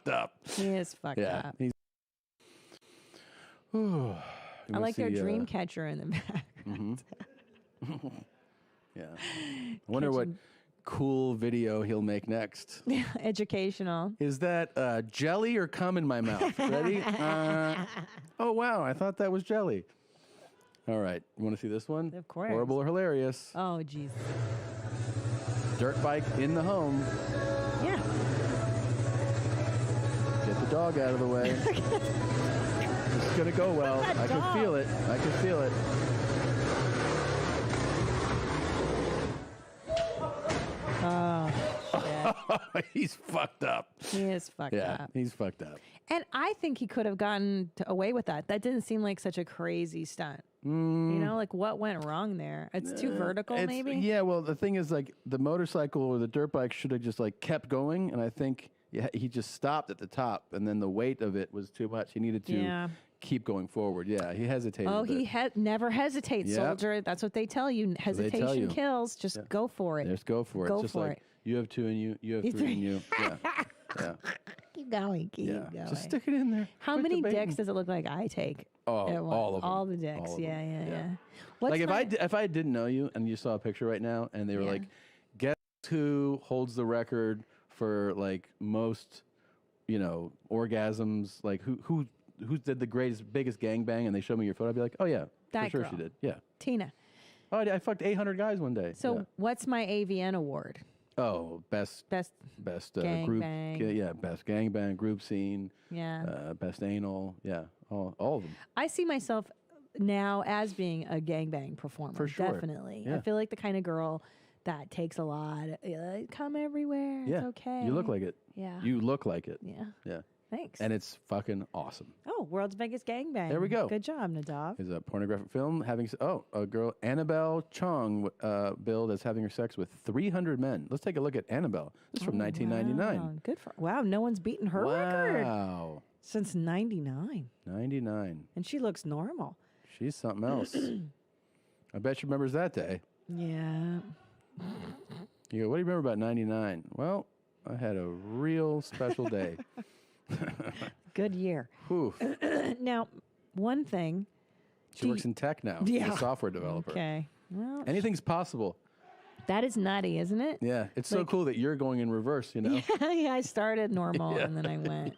up. He is fucked up. He's, I like their dream catcher in the back. Yeah. I wonder what cool video he'll make next. Educational. Is that jelly or cum in my mouth? Ready? Oh, wow. I thought that was jelly. All right. You want to see this one? Of course. Horrible or hilarious? Oh, jeez. Dirt bike in the home. Yeah. Get the dog out of the way. This is going to go well. I can feel it. I can feel it. Oh, shit. He's fucked up. He is fucked up. He's fucked up. And I think he could have gotten away with that. That didn't seem like such a crazy stunt. You know, like what went wrong there? It's too vertical, maybe? Yeah, well, the thing is, like, the motorcycle or the dirt bike should have just, like, kept going. And I think he just stopped at the top. And then the weight of it was too much. He needed to keep going forward. Yeah, he hesitated. Oh, he never hesitates, soldier. That's what they tell you. Hesitation kills. Just go for it. Just go for it. Go just for like, it. You have two in you. You have three in you. Yeah. Yeah. Keep going. Keep going. Just stick it in there. How many dicks does it look like I take? Oh, all of them. All the dicks. All Yeah. Like if I didn't know you and you saw a picture right now and they were like, guess who holds the record for like most, orgasms? Like who did the biggest gangbang? And they showed me your photo. I'd be like, oh yeah, that for sure girl. she did. Yeah. Tina. Oh, I fucked 800 guys one day. So what's my AVN award? Oh, best gang group, bang. best gangbang, group scene, best anal, all of them. I see myself now as being a gangbang performer. For sure. Definitely. Yeah. I feel like the kind of girl that takes a lot. Come everywhere. Yeah. It's okay. You look like it. Yeah. You look like it. Yeah. Yeah. Thanks. And it's fucking awesome. Oh, world's biggest gangbang. There we go. Good job, Nadav. Is a pornographic film having a girl Annabelle Chong billed as having her sex with 300 men. Let's take a look at Annabelle. This is from 1999. Wow. Good for no one's beaten her record. Wow. Since 99. 99. And she looks normal. She's something else. I bet she remembers that day. Yeah. You go, what do you remember about 99? Well, I had a real special day. Good year. Now, one thing. She works in tech now. She's a software developer. Okay. Well, anything's possible. That is nutty, isn't it? Yeah. It's so cool that you're going in reverse, Yeah, I started normal and then I went.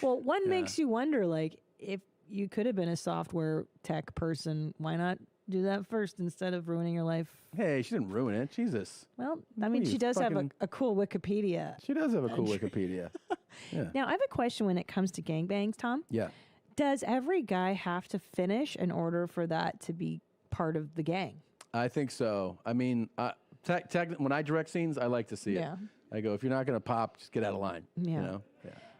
Well, one makes you wonder, like, if you could have been a software tech person, why not do that first instead of ruining your life? Hey, she didn't ruin it. Jesus. Well, I mean, she does have a cool Wikipedia. She does have a cool Wikipedia. Yeah. Now, I have a question when it comes to gangbangs, Tom. Yeah. Does every guy have to finish in order for that to be part of the gang? I think so. I mean, when I direct scenes, I like to see it. I go, if you're not going to pop, just get out of line. Yeah.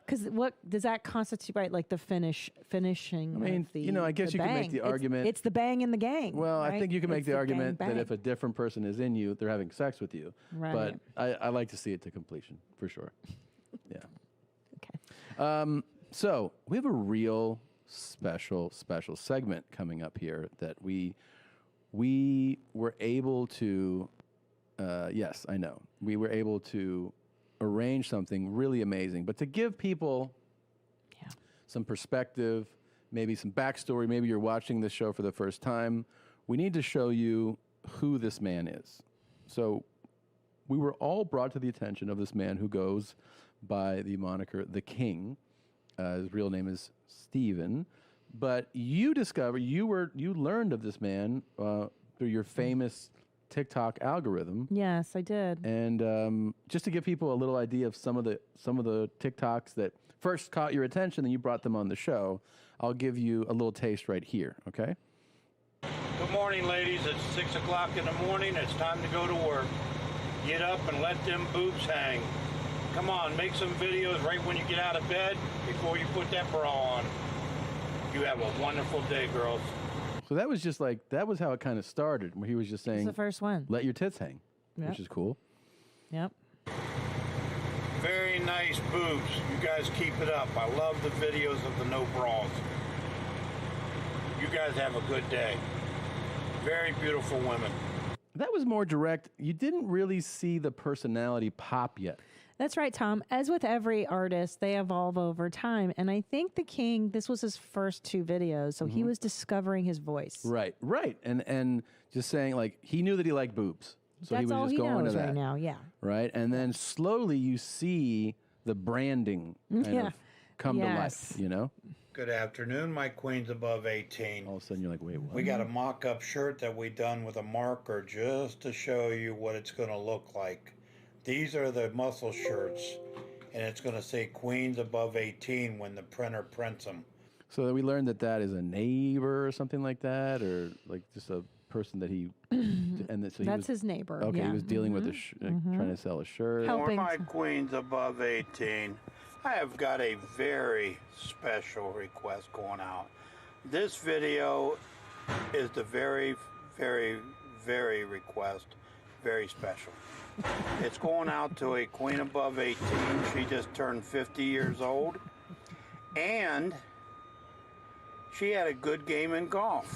Because what does that constitute, right? Like the finishing. I mean, I guess you can make the argument. It's the bang in the gang. Well, right? I think you can make the argument gang that bang. if a different person is in you, they're having sex with you. Right. But I like to see it to completion, for sure. Yeah. Okay. So we have a real special segment coming up here that we were able to, yes, I know. We were able to arrange something really amazing, but to give people some perspective, maybe some backstory, maybe you're watching this show for the first time, we need to show you who this man is. So we were all brought to the attention of this man who goes by the moniker The King. His real name is Stephen, but you learned of this man through your famous TikTok algorithm. Yes, I did. And just to give people a little idea of some of the TikToks that first caught your attention, and you brought them on the show, I'll give you a little taste right here. Okay. Good morning, ladies. It's 6 o'clock in the morning. It's time to go to work. Get up and let them boobs hang. Come on, make some videos right when you get out of bed before you put that bra on. You have a wonderful day, girls. So that was how it kind of started, where he was just saying, It's the first one. Let your tits hang, which is cool. Yep. Very nice boobs. You guys keep it up. I love the videos of the no bras. You guys have a good day. Very beautiful women. That was more direct. You didn't really see the personality pop yet. That's right, Tom. As with every artist, they evolve over time. And I think the king, this was his first 2 videos, so he was discovering his voice. Right, right. And just saying, like, he knew that he liked boobs. So That's he was all just he going knows to that. right now, yeah. Right? And then slowly you see the branding kind Yeah. of come to Yes. life, you know? Good afternoon, my queens above 18. All of a sudden you're like, wait, what? We got a mock-up shirt that we done with a marker just to show you what it's going to look like. These are the muscle shirts, and it's going to say queens above 18 when the printer prints them. So we learned that that is a neighbor or something like that, or like just a person that he, and that, so he That's was, his neighbor. okay, yeah. he was dealing with a, trying to sell a shirt. Help. For Helping. my queens above 18, I have got a very special request going out. This video is the very, very, very request, very special. It's going out to a queen above 18. She just turned 50 years old, and she had a good game in golf.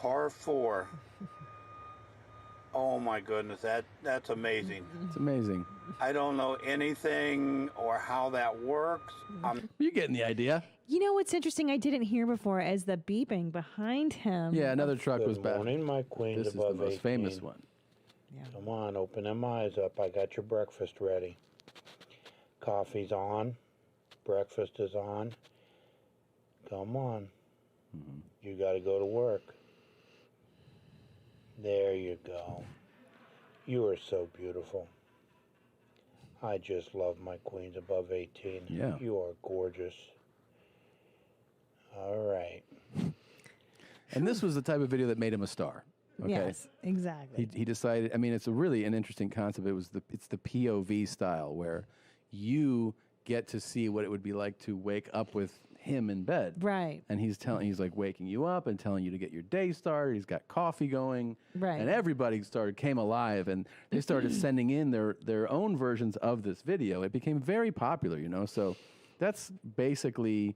par 4. Oh my goodness, that's amazing. It's amazing. I don't know anything or how that works. You're getting the idea. You know what's interesting? I didn't hear before is the beeping behind him. Yeah, another truck was Good back. morning, my queens This is the above most 18. famous one. Come on, open them eyes up. I got your breakfast ready. Coffee's on. Breakfast is on. Come on. You got to go to work. There you go. You are so beautiful. I just love my queens above 18. Yeah. You are gorgeous. All right. And this was the type of video that made him a star. Okay. Yes, exactly. He decided. I mean, it's an interesting concept. It's the POV style where you get to see what it would be like to wake up with him in bed. Right. And he's like waking you up and telling you to get your day started. He's got coffee going. Right. And everybody came alive, and they started sending in their own versions of this video. It became very popular, So that's basically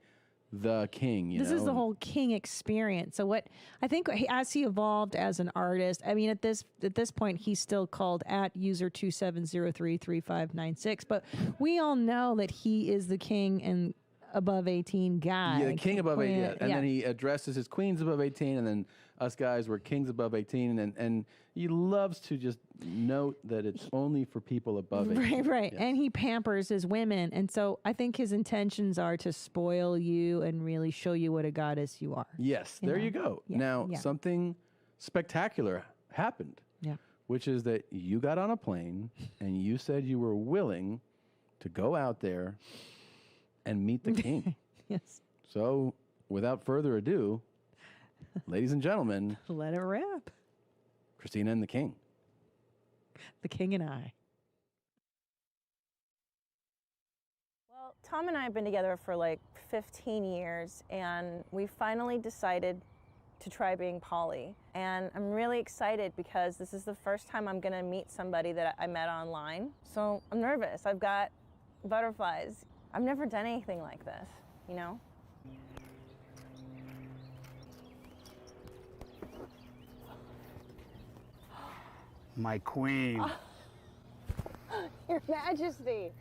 the king. This is the whole king experience. So what I think as he evolved as an artist, I mean at this point he's still called at user 27033596, but we all know that he is the king and above 18 guy. Yeah, the king above 18. Queen- And then he addresses his queens above 18, and then us guys were kings above 18, and he loves to just note that it's only for people above 18. Right. Yes. And he pampers his women. And so I think his intentions are to spoil you and really show you what a goddess you are. Yes, there you go. Yeah, Now, yeah. something spectacular happened, Yeah. which is that you got on a plane and you said you were willing to go out there and meet the king. Yes. So, without further ado, ladies and gentlemen, Let it rip. Christina and the king. The king and I. Well, Tom and I have been together for like 15 years, and we finally decided to try being poly. And I'm really excited because this is the first time I'm gonna meet somebody that I met online. So I'm nervous. I've got butterflies. I've never done anything like this, My queen. Your Majesty.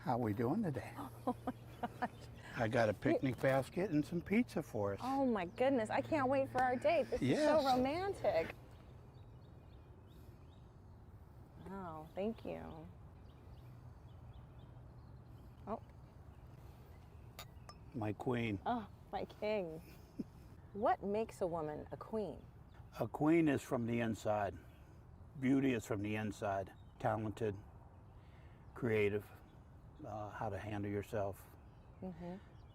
How we doing today? Oh my gosh. I got a picnic basket and some pizza for us. Oh my goodness, I can't wait for our date. This is so Yes. romantic. Oh, thank you. Oh, My queen. oh, my king. What makes a woman a queen? A queen is from the inside. Beauty is from the inside. Talented, creative, how to handle yourself.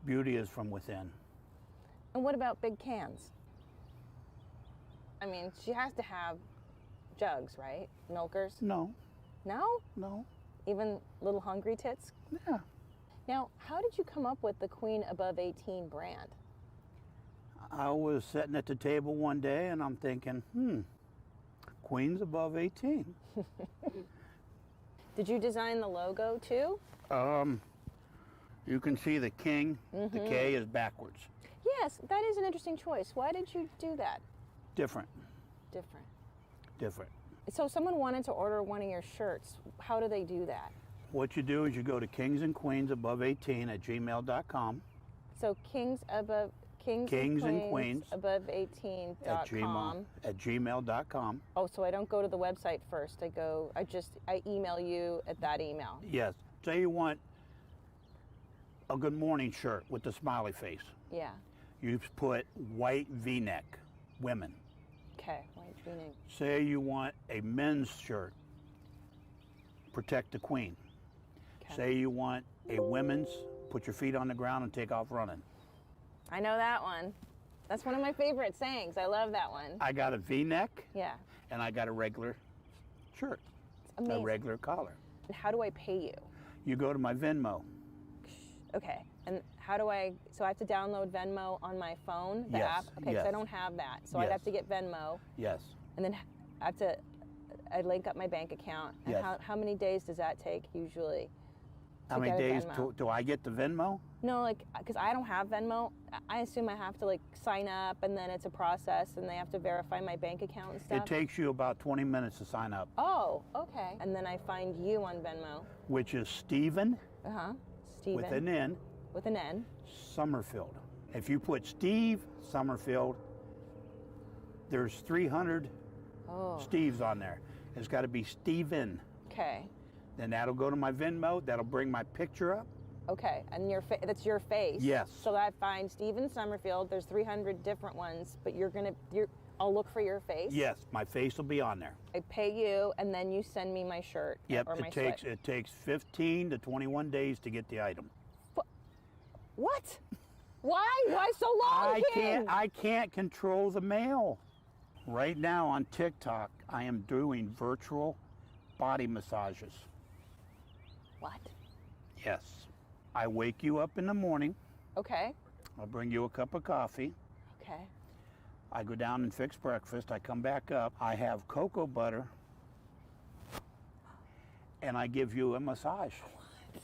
Beauty is from within. And what about big cans? I mean, she has to have jugs, right? Milkers? No, No? no, Even little hungry tits? yeah. Now, how did you come up with the Queen Above 18 brand? I was sitting at the table one day and I'm thinking, queens above 18. Did you design the logo too? You can see the king, the K is backwards. Yes, that is an interesting choice. Why did you do that? Different, Different. different. So someone wanted to order one of your shirts. How do they do that? What you do is you go to kingsandqueensabove18 at gmail.com. So kings and queens above 18.com. At gmail.com. Oh, so I don't go to the website first. I email you at that email. Yes. Say you want a good morning shirt with the smiley face. Yeah. You put white V-neck, women. Okay. White V-neck. Say you want a men's shirt, protect the queen. Okay. Say you want a women's, put your feet on the ground and take off running. I know that one. That's one of my favorite sayings. I love that one. I got a V-neck Yeah. and I got a regular shirt, Amazing. a regular collar. And how do I pay you? You go to my Venmo. Okay. And how do so I have to download Venmo on my phone, the Yes, app? Okay, because I yes. don't have that. So I'd Yes. have to get Venmo. Yes. And then I link up my bank account. And Yes. how many days does that take usually? How to many get a days Venmo? do I get the Venmo? No, like, because I don't have Venmo. I assume I have to, like, sign up, and then it's a process, and they have to verify my bank account and stuff. It takes you about 20 minutes to sign up. Oh, okay. And then I find you on Venmo. Which is Stephen, Steven. with an N, With an N. Summerfield. If you put Steve Summerfield, there's 300 Steves on there. It's got to be Steven. Okay. Then that'll go to my Venmo. That'll bring my picture up. Okay, and that's your face. Yes. So that I find Steven Summerfield. There's 300 different ones, but I'll look for your face. Yes, my face will be on there. I pay you, and then you send me my shirt. Yep. Or my It takes 15 to 21 days to get the item. What? Why so long, King? I can't control the mail. Right now on TikTok, I am doing virtual body massages. What? Yes. I wake you up in the morning. Okay. I'll bring you a cup of coffee. Okay. I go down and fix breakfast. I come back up. I have cocoa butter. And I give you a massage. What?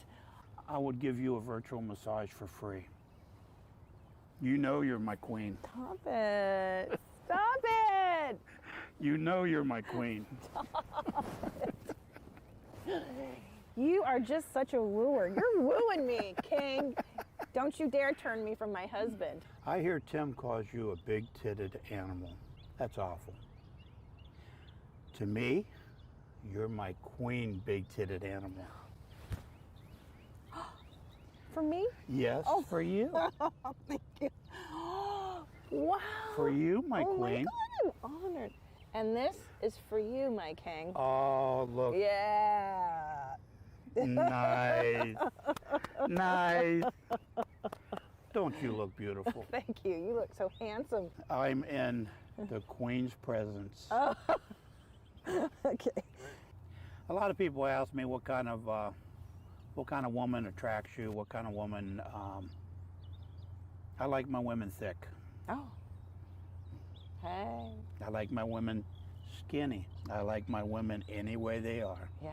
I would give you a virtual massage for free. You know you're my queen. Stop it. Stop it. You know you're my queen. You are just such a wooer. You're wooing me, King. Don't you dare turn me from my husband. I hear Tim calls you a big-titted animal. That's awful. To me, you're my queen big-titted animal. For me? Yes, for you. Thank you. Wow. For you, my Oh queen. my God, I'm honored. And this is for you, my king. Oh, look. Yeah. Nice. Nice. Don't you look beautiful? Thank you. You look so handsome. I'm in the queen's presence. Oh. Okay. A lot of people ask me what kind of woman attracts you, what kind of woman. I like my women thick. Oh. Hey. I like my women skinny. I like my women any way they are. Yeah.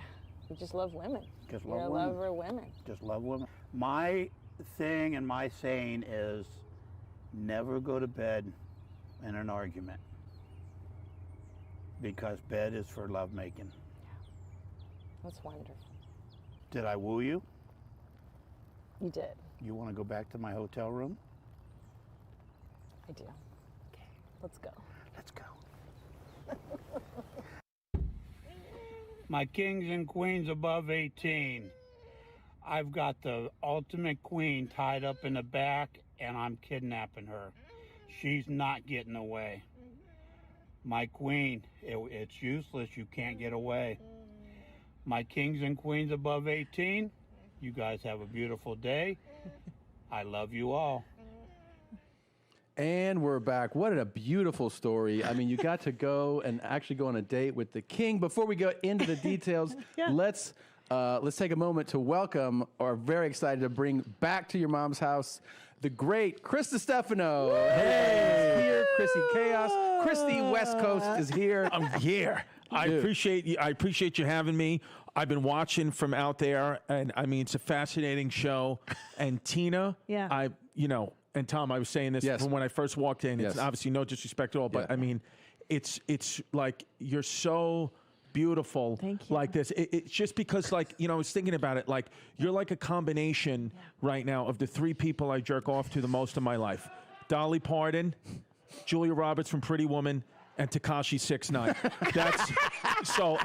You just love women. Just You're love a women. lover of women. Just love women. My thing and my saying is never go to bed in an argument, because bed is for lovemaking. That's wonderful. Did I woo you? You did. You want to go back to my hotel room? I do. Okay. Let's go. Let's go. My kings and queens above 18. I've got the ultimate queen tied up in the back, and I'm kidnapping her. She's not getting away. My queen, it's useless. You can't get away. My kings and queens above 18, you guys have a beautiful day. I love you all. And we're back. What a beautiful story. I mean, you got to go and actually go on a date with the king. Before we go into the details, let's take a moment to welcome, or very excited to bring back to your mom's house, the great Chris DiStefano. Hey, here, Chrissy Chaos. Christy West Coast is here. I'm here. I appreciate you. I appreciate you having me. I've been watching from out there, and I mean, it's a fascinating show. And Tina, and Tom, I was saying this from when I first walked in. It's obviously no disrespect at all, but I mean, it's like you're so beautiful. Thank you. Like this. It's just because, like, I was thinking about it. Like, you're like a combination right now of the three people I jerk off to the most in my life: Dolly Parton, Julia Roberts from Pretty Woman, and Tekashi 6ix9ine. That's so,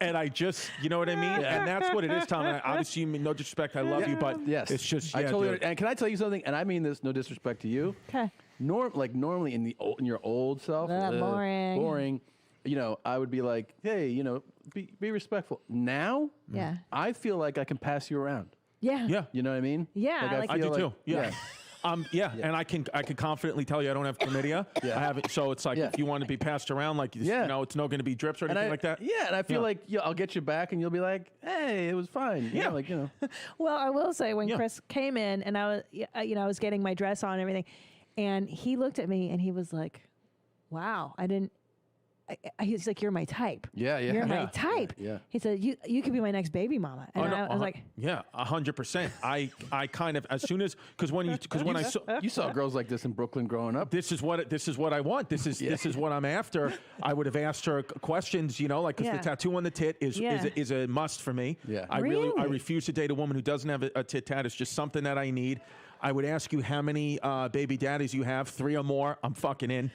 and I just, you know what I mean? And that's what it is, Tom. And obviously, no disrespect, I love you, but it's just, I totally. And can I tell you something? And I mean this, no disrespect to you. Okay. Normally in your old self, boring. I would be like, hey, be respectful. Now, I feel like I can pass you around. Yeah. Yeah. You know what I mean? Yeah, Like, I do feel too. Yeah. And I can confidently tell you I don't have chlamydia. I haven't. So it's like if you want to be passed around, like it's not going to be drips or anything like that. Yeah, and I feel like I'll get you back, and you'll be like, "Hey, it was fine." Well, I will say when Chris came in, and I was getting my dress on and everything, and he looked at me and he was like, "Wow, I didn't he's like, you're my type. Yeah, yeah. You're my Yeah. type. Yeah. He said, you could be my next baby mama. And no, I was like, yeah, 100%. I kind of, as soon as, because when I saw, You saw girls like this in Brooklyn growing up. this is what I want. This is what I'm after. I would have asked her questions, like, because Yeah. the tattoo on the tit is a must for me. Yeah. I Really? refuse to date a woman who doesn't have a tit tat. It's just something that I need. I would ask you how many baby daddies you have, 3 or more. I'm fucking in.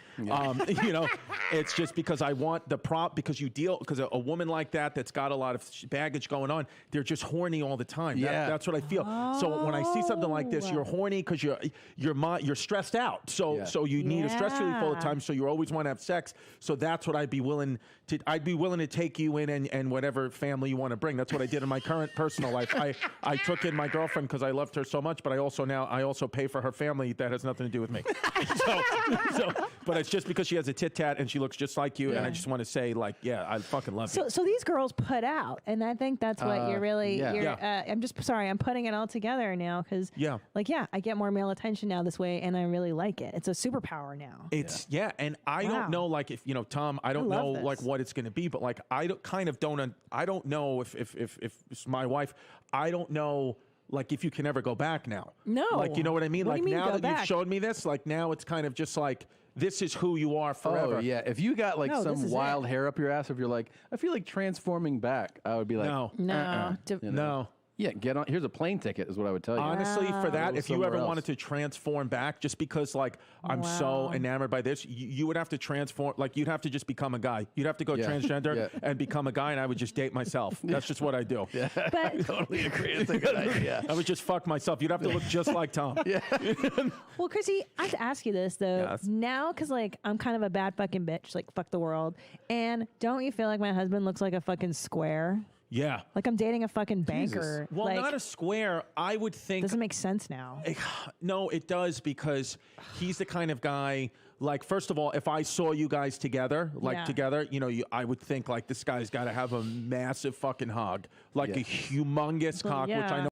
It's just because I want the prop, because a woman like that's got a lot of baggage going on, they're just horny all the time. Yeah. That's what I feel. So when I see something like this, you're horny because you're stressed out. So you need a stress relief all the Yeah. time. So you always want to have sex. So that's what I'd be willing to take you in and whatever family you want to bring. That's what I did in my current personal life. I took in my girlfriend because I loved her so much, but I also pay for her family. That has nothing to do with me. But it's just because she has a tit tat and she looks just like you. And I just want to say, like, yeah, I fucking love you. so these girls put out, and I think that's what you're really. yeah. You're, I'm just sorry. I'm putting it all together now because. Yeah. I get more male attention now this way, and I really like it. It's a superpower now. It's and I Wow. don't know, like, if Tom, I don't know love like this. what it's going to be, but like I don't know if it's my wife. I don't know, like, if you can ever go back now. No. Like, you know what I mean? What do Like, you mean now go that back? you've showed me this, like, now it's kind of just like, this is who you are forever. Oh yeah, if you got like No, this some is wild it. hair up your ass, if you're like, I feel like transforming back, I would be like, No. No. you know? No. Yeah, get on. Here's a plane ticket, is what I would tell you. Honestly, for that, Go if you somewhere ever else. wanted to transform back, just because, like, I'm so Wow. enamored by this, you would have to transform. Like, you'd have to just become a guy. You'd have to go Yeah. transgender Yeah. and become a guy, and I would just date myself. That's just what I do. But Totally agree. It's a good idea. I would just fuck myself. You'd have to look just like Tom. well, Chrissy, I have to ask you this though. Yes. Now, because like I'm kind of a bad fucking bitch, like fuck the world. And don't you feel like my husband looks like a fucking square? Yeah. Like I'm dating a fucking banker. Well, like, not a square. I would think. doesn't make sense now. No, it does, because he's the kind of guy. Like, first of all, if I saw you guys together, Yeah. I would think, like, this guy's got to have a massive fucking hog, like Yeah. a humongous cock, which I yeah. know.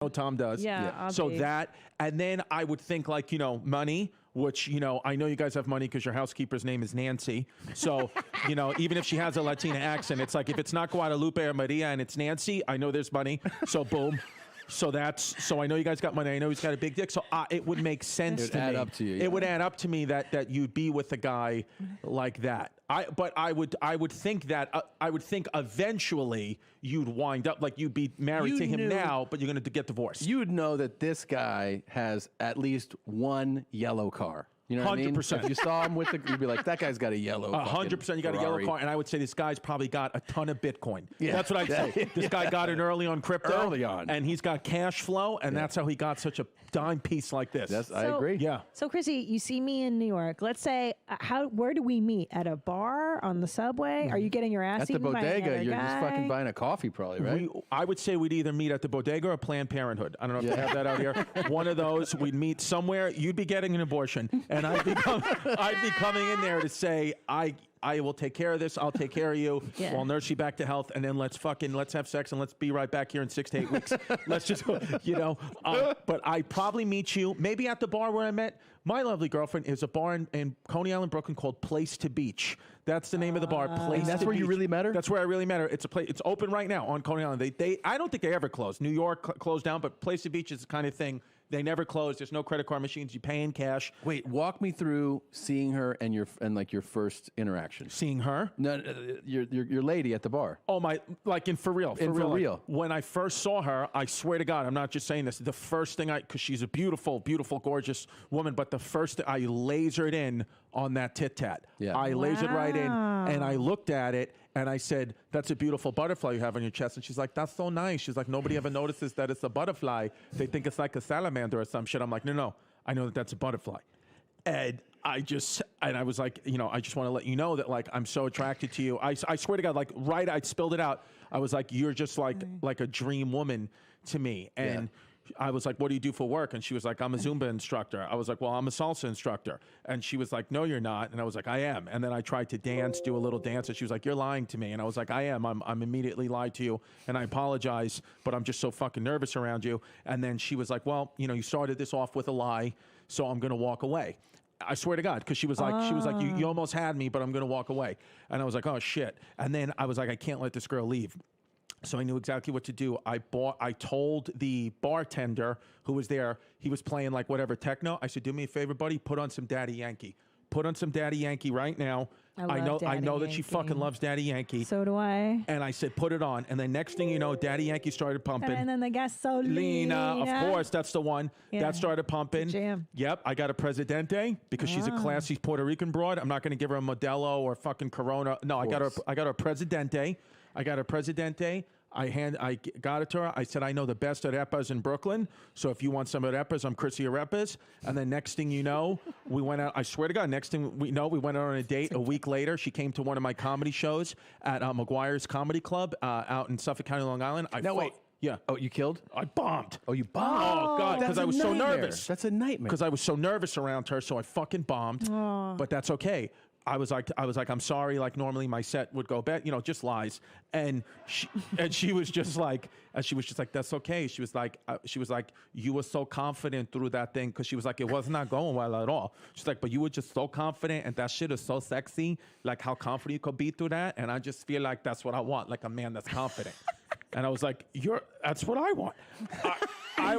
know Tom does. Yeah, I'll So be. that, and then I would think like, money, which, I know you guys have money because your housekeeper's name is Nancy. So, even if she has a Latina accent, it's like, if it's not Guadalupe or Maria and it's Nancy, I know there's money. So boom. So I know you guys got money. I know he's got a big dick. So it would make sense to me. It would add up to you. It would add up to me that you'd be with a guy like that. I would think eventually you'd wind up like you'd be married to him now, but you're going to get divorced. You would know that this guy has at least one yellow car. You know what I mean? 100%. If you saw him with you'd be like, that guy's got a yellow 100%. You got a yellow Ferrari. car, and I would say this guy's probably got a ton of Bitcoin. Yeah. That's what I'd say. This guy got in early on crypto. Early on. And he's got cash flow, and that's how he got such a dime piece like this. I agree. Yeah. So, Chrissy, you see me in New York. Let's say, where do we meet? At a bar? On the subway? Are you getting your ass At the eaten by bodega, another you're just guy? fucking buying a coffee, probably, right? I would say we'd either meet at the bodega or Planned Parenthood. I don't know if they have that out here. One of those. We'd meet somewhere. You'd be getting an abortion, and I'd be coming in there to say, I will take care of this. I'll take care of you. Yeah. I'll nurse you back to health, and then let's have sex, and let's be right back here in 6 to 8 weeks. Let's just, But I probably meet you maybe at the bar where I met my lovely girlfriend. Is a bar in Coney Island, Brooklyn called Place to Beach. That's the name of the bar. Place. And that's to where you Beach. really met her? That's where I really met her. It's a place. It's open right now on Coney Island. I don't think they ever close. New York closed down, but Place to Beach is the kind of thing. They never close. There's no credit card machines. You pay in cash. Wait, walk me through seeing her and your first interaction. Seeing her. No, your lady at the bar. Oh my! Like for real. For real. Like, when I first saw her, I swear to God, I'm not just saying this. The first thing because she's a beautiful, beautiful, gorgeous woman. But the first I lasered in on that tit tat. Yeah. I lasered right in, Wow. and I looked at it, and I said, "That's a beautiful butterfly you have on your chest." And she's like, "That's so nice." She's like, "Nobody ever notices that it's a butterfly. They think it's like a salamander or some shit." I'm like, "No, I know that that's a butterfly." And I was like, I just want to let you know that like I'm so attracted to you. I swear to God, like I spilled it out. I was like, you're just like a dream woman to me. And I was like, what do you do for work? And she was like, I'm a Zumba instructor. I was like, well, I'm a salsa instructor. And she was like, no, you're not. And I was like, I am. And then I tried to do a little dance. And she was like, you're lying to me. And I was like, I am. I'm immediately lied to you. And I apologize, but I'm just so fucking nervous around you. And then she was like, well, you started this off with a lie, so I'm going to walk away. I swear to God, because she was like, you almost had me, but I'm going to walk away. And I was like, oh shit. And then I was like, I can't let this girl leave. So I knew exactly what to do. I told the bartender who was there, he was playing like whatever techno. I said, do me a favor, buddy, put on some Daddy Yankee. Put on some Daddy Yankee right now. I know that she fucking loves Daddy Yankee. So do I. And I said, put it on. And then next thing you know, Daddy Yankee started pumping. And then the gasolina. Lena, of course, that's the one. Yeah. That started pumping. Good jam. Yep, I got a Presidente because she's a classy Puerto Rican broad. I'm not going to give her a Modelo or fucking Corona. No, I got her a Presidente. I got it to her. I said, I know the best arepas in Brooklyn. So if you want some arepas, I'm Chrissy Arepas. And then next thing you know, we went out. I swear to God, next thing we know, we went out on a date. A week later, she came to one of my comedy shows at McGuire's Comedy Club out in Suffolk County, Long Island. Wait. Yeah. Oh, you killed? I bombed. Oh, you bombed? Oh, God, because I was so nervous. That's a nightmare. Because I was so nervous around her, so I fucking bombed. But that's okay. I was like, I'm sorry. Like normally my set would go bad, just lies. And she was just like, that's okay. She was like, you were so confident through that thing, because she was like, it was not going well at all. She's like, but you were just so confident, and that shit is so sexy. Like how confident you could be through that, and I just feel like that's what I want, like a man that's confident. And I was like, that's what I want. I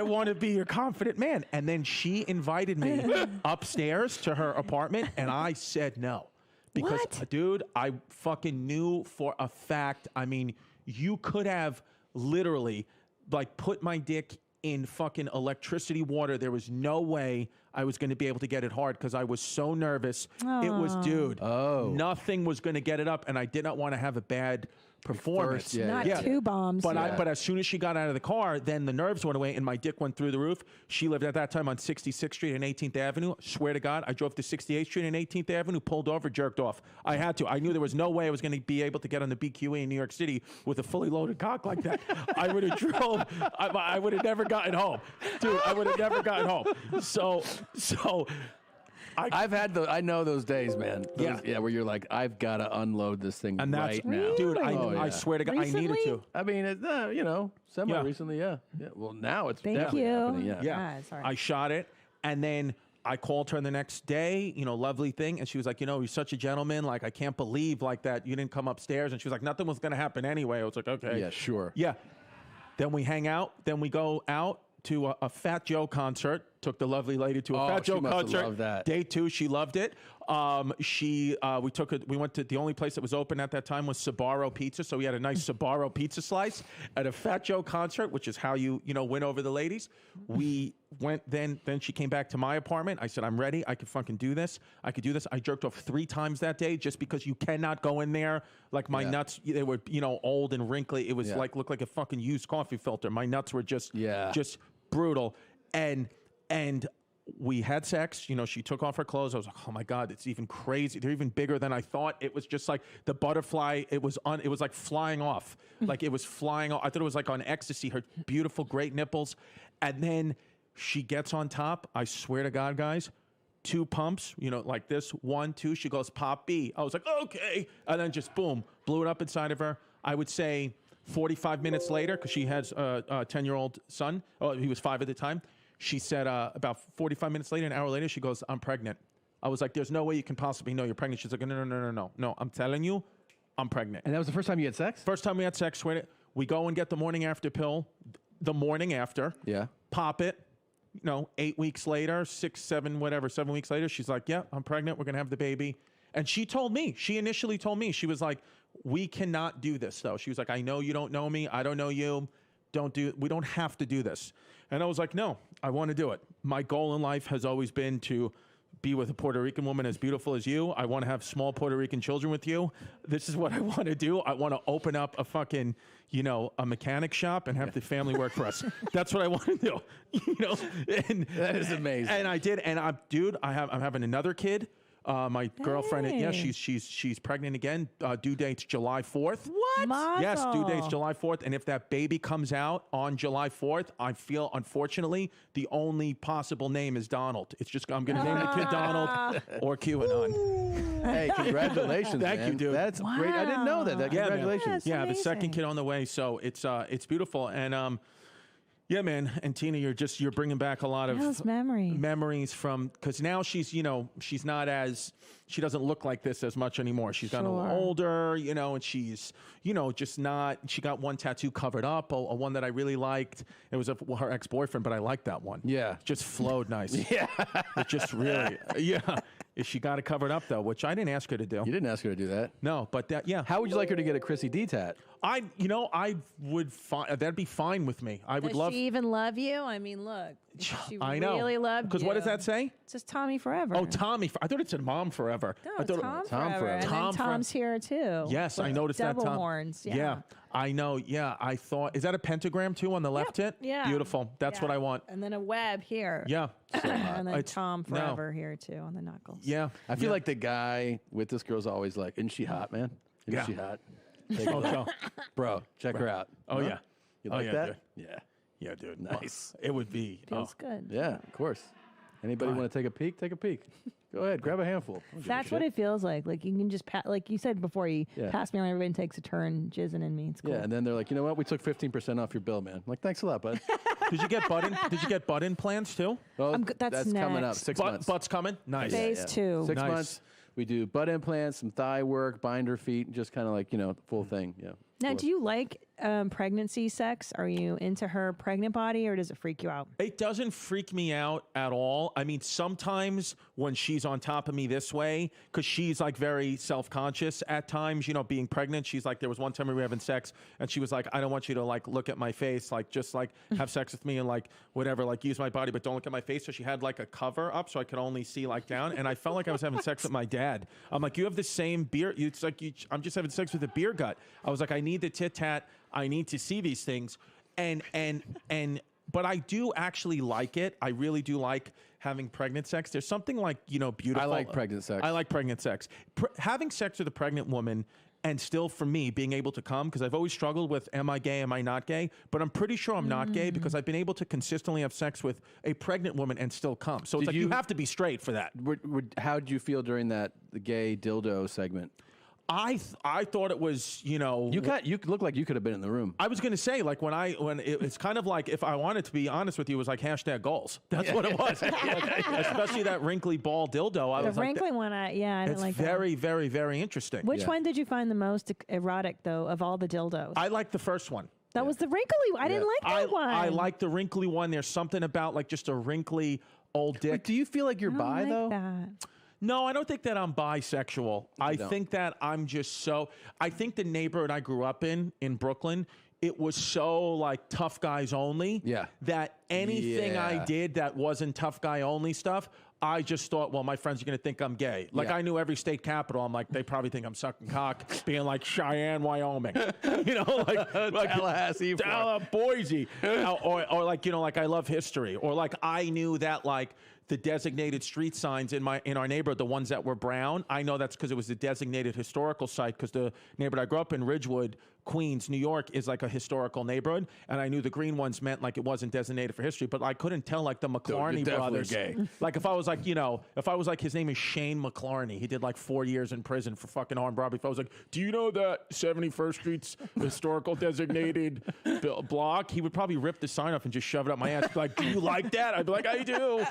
want to be your confident man. And then she invited me upstairs to her apartment, and I said no. Because, dude, I fucking knew for a fact. I mean, you could have literally like put my dick in fucking electricity water. There was no way I was going to be able to get it hard because I was so nervous. It was, dude, nothing was going to get it up, and I did not want to have a bad performance. Not two bombs. But as soon as she got out of the car, then the nerves went away and my dick went through the roof. She lived at that time on 66th Street and 18th Avenue. Swear to God, I drove to 68th Street and 18th Avenue, pulled over, jerked off. I had to. I knew there was no way I was going to be able to get on the BQE in New York City with a fully loaded cock like that. I would have drove. I would have never gotten home. Dude, I would have never gotten home. So I've had I know those days, man. Yeah. Where you're like, I've got to unload this thing And that's right now. dude. Really? I swear to God, I needed Recently? to. I mean, it's semi Yeah. recently, yeah. Well, now it's Thank definitely you. happening, yeah. Yeah, sorry. I shot it, and then I called her the next day. Lovely thing, and she was like, you're such a gentleman. Like, I can't believe like that you didn't come upstairs. And she was like, nothing was gonna happen anyway. I was like, okay, Yeah, sure. yeah. Then we hang out. Then we go out to a Fat Joe concert. Took the lovely lady to a Fat she Joe must have concert. loved that. Day 2, she loved it. We went to the only place that was open at that time was Sbarro Pizza, so we had a nice Sbarro pizza slice at a Fat Joe concert, which is how you win over the ladies. We went then she came back to my apartment. I said, I'm ready. I could fucking do this. I could do this. I jerked off 3 times that day just because you cannot go in there. Like my nuts, they were old and wrinkly. It was looked like a fucking used coffee filter. My nuts were just brutal. And we had sex. She took off her clothes. I was like, oh my God, it's even crazy. They're even bigger than I thought. It was just like the butterfly. It was like flying off. Like it was flying off. I thought it was like on ecstasy. Her beautiful, great nipples. And then she gets on top. I swear to God, guys, 2 pumps, like this, 1, 2. She goes, pop B. I was like, okay. And then just boom, blew it up inside of her. I would say 45 minutes later, because she has a 10-year-old son. Oh, he was 5 at the time. She said about 45 minutes later, an hour later, she goes, I'm pregnant. I was like, there's no way you can possibly know you're pregnant. She's like, no, I'm telling you, I'm pregnant. And that was the first time you had sex? First time we had sex, we go and get the morning after pill, the morning after. Yeah. Pop it. 8 weeks later, 7 weeks later, she's like, yeah, I'm pregnant. We're going to have the baby. And she initially told me, she was like, we cannot do this though. She was like, I know you don't know me. I don't know you. We don't have to do this. And I was like, no, I want to do it. My goal in life has always been to be with a Puerto Rican woman as beautiful as you. I want to have small Puerto Rican children with you. This is what I want to do. I want to open up a fucking, a mechanic shop and have the family work for us. That's what I want to do. And That is amazing. And I did. And I'm having another kid. My girlfriend, she's pregnant again. Due date's July 4th. What? Yes, due date's July 4th. And if that baby comes out on July 4th, I feel, unfortunately, the only possible name is Donald. It's just, I'm going to name the kid Donald or QAnon. Hey, congratulations, Thank man. you, dude. That's great. I didn't know that. Yeah, man. Congratulations. Yeah, the amazing. second kid on the way. So it's beautiful. And yeah, man. And Tina, you're bringing back a lot of Those memories from, because now she's she doesn't look like this as much anymore. She's gotten a little Sure. older, and she's, just not, she got one tattoo covered up, a one that I really liked. It was her ex-boyfriend, but I liked that one. Yeah. It just flowed nice. Yeah. It just really, yeah. She got it covered up though, which I didn't ask her to do. You didn't ask her to do that. No, but yeah. How would you like her to get a Chrissy D tat? I would that'd be fine with me. I would Does love. she even love you? I mean, look, if she I know. really loved you. Because what does that say? It's just Tommy forever. Oh, Tommy. I thought it said Mom forever. No, I thought Tom, Tom forever. forever. And Tom then Tom's here too. Yes, I With noticed that. devil Tom. horns. Yeah. I know. Yeah, I thought. Is that a pentagram too on the left tit? Yeah. Beautiful. That's what Yeah. I want. And then a web here. Yeah. And then It's- Tom no. forever here too on the knuckles. Yeah. I feel like the guy with this girl's always like, isn't she hot, man? Isn't Yeah. she hot? Take a Oh, look. no. Bro, check her out. Oh, Huh? yeah. You Oh, like yeah, that? dude. Yeah. Yeah, dude. Nice. It would be. Feels good. Yeah, of course. Anybody want to take a peek? Take a peek. Go ahead, grab a handful. I don't give a That's what shit. it feels like. Like you can just like you said before, you Yeah. pass me around, everybody takes a turn jizzing in me. It's cool. Yeah, and then they're like, you know what? We took 15% off your bill, man. I'm like, thanks a lot, bud. Did you get butt implants too? Well, that's coming up. next. 6 months. Butt's coming. Nice. Phase 2. 6 Nice. months. We do butt implants, some thigh work, binder feet, just kind of like, the full thing. Yeah. Now, Cool. do you like pregnancy sex? Are you into her pregnant body, or does it freak you out? It doesn't freak me out at all. I mean, sometimes when she's on top of me this way, because she's like very self-conscious at times, being pregnant, she's like, there was one time we were having sex and she was like, I don't want you to like look at my face, like just like have sex with me and like whatever, like use my body, but don't look at my face. So she had like a cover up so I could only see like down. And I felt like I was having sex with my dad. I'm like, you have the same beer. It's like, I'm just having sex with a beer gut. I was like, I need the tit tat. I need to see these things. And but I do actually like it. I really do like having pregnant sex. There's something like, beautiful. I like pregnant sex. I like pregnant sex. Having sex with a pregnant woman and still, for me, being able to come, because I've always struggled with, am I gay, am I not gay? But I'm pretty sure I'm not gay because I've been able to consistently have sex with a pregnant woman and still come. So it's like you have to be straight for that. How did you feel during the gay dildo segment? I thought it was, You look like you could have been in the room. I was going to say, like, it's kind of like, if I wanted to be honest with you, it was like hashtag goals. That's what it was. Especially that wrinkly ball dildo. I The was like, wrinkly one, I didn't it's like very, very, very interesting. Which one did you find the most erotic, though, of all the dildos? I like the first one. That was the wrinkly. I didn't like that one. I like the wrinkly one. There's something about like just a wrinkly old dick. Wait, do you feel like you're I don't bi like though? that. No, I don't think that I'm bisexual. I don't? think that I'm just so. I think the neighborhood I grew up in Brooklyn, it was so like tough guys only. Yeah. That anything I Yeah. did that wasn't tough guy only stuff, I just thought, well, my friends are going to think I'm gay. Like, Yeah. I knew every state capital. I'm like, they probably think I'm sucking cock, being like Cheyenne, Wyoming. Like Tallahassee, Boise. Or like, like I love history. Or like I knew that like the designated street signs in our neighborhood, the ones that were brown, I know that's because it was the designated historical site, because the neighborhood I grew up in, Ridgewood, Queens, New York, is like a historical neighborhood, and I knew the green ones meant like it wasn't designated for history, but I couldn't tell like the McLarney brothers. Gay. Like if I was like, his name is Shane McLarney, he did like 4 years in prison for fucking armed robbery. If I was like, do you know that 71st Street's historical designated block? He would probably rip the sign off and just shove it up my ass. Like, do you like that? I'd be like, I do.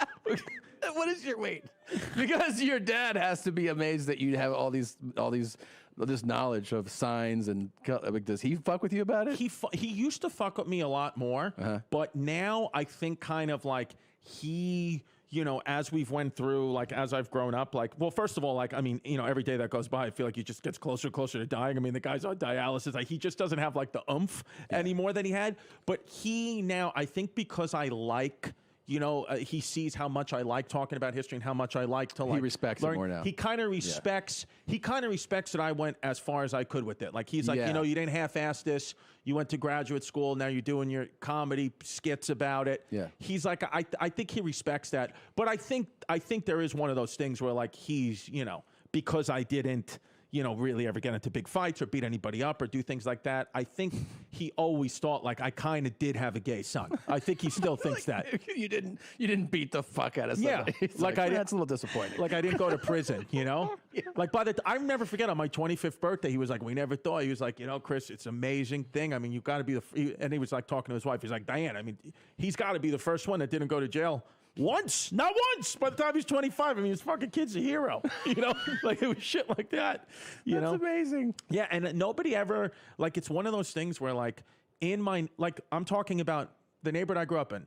What is your weight? Because your dad has to be amazed that you have all this knowledge of signs and like, does he fuck with you about it? He used to fuck with me a lot more, but now I think kind of like he, as we've went through, like as I've grown up, like, well, first of all, like, I mean, every day that goes by, I feel like he just gets closer and closer to dying. I mean, the guy's on dialysis. Like, he just doesn't have like the oomph anymore that he had. But he now, I think because I like, he sees how much I like talking about history and how much I like to like. He respects it more now. He kind of respects. He kind of respects that I went as far as I could with it. Like he's like, Yeah. you didn't half-ass this. You went to graduate school. Now you're doing your comedy skits about it. Yeah. He's like, I think he respects that. But I think there is one of those things where like he's, because I didn't, really ever get into big fights or beat anybody up or do things like that. I think he always thought like I kind of did have a gay son. I think he still thinks that. You didn't beat the fuck out of somebody. Yeah. It's Like I did- that's a little disappointing. Like I didn't go to prison, Like I'll never forget on my 25th birthday, he was like, we never thought. He was like, Chris, it's an amazing thing. I mean, you've got to be and he was like talking to his wife. He's like, Diane, I mean, he's got to be the first one that didn't go to jail. Not once. By the time he's 25, I mean, his fucking kid's a hero. Like it was shit like that. That's amazing. Yeah, and nobody ever like. It's one of those things where like I'm talking about the neighborhood I grew up in.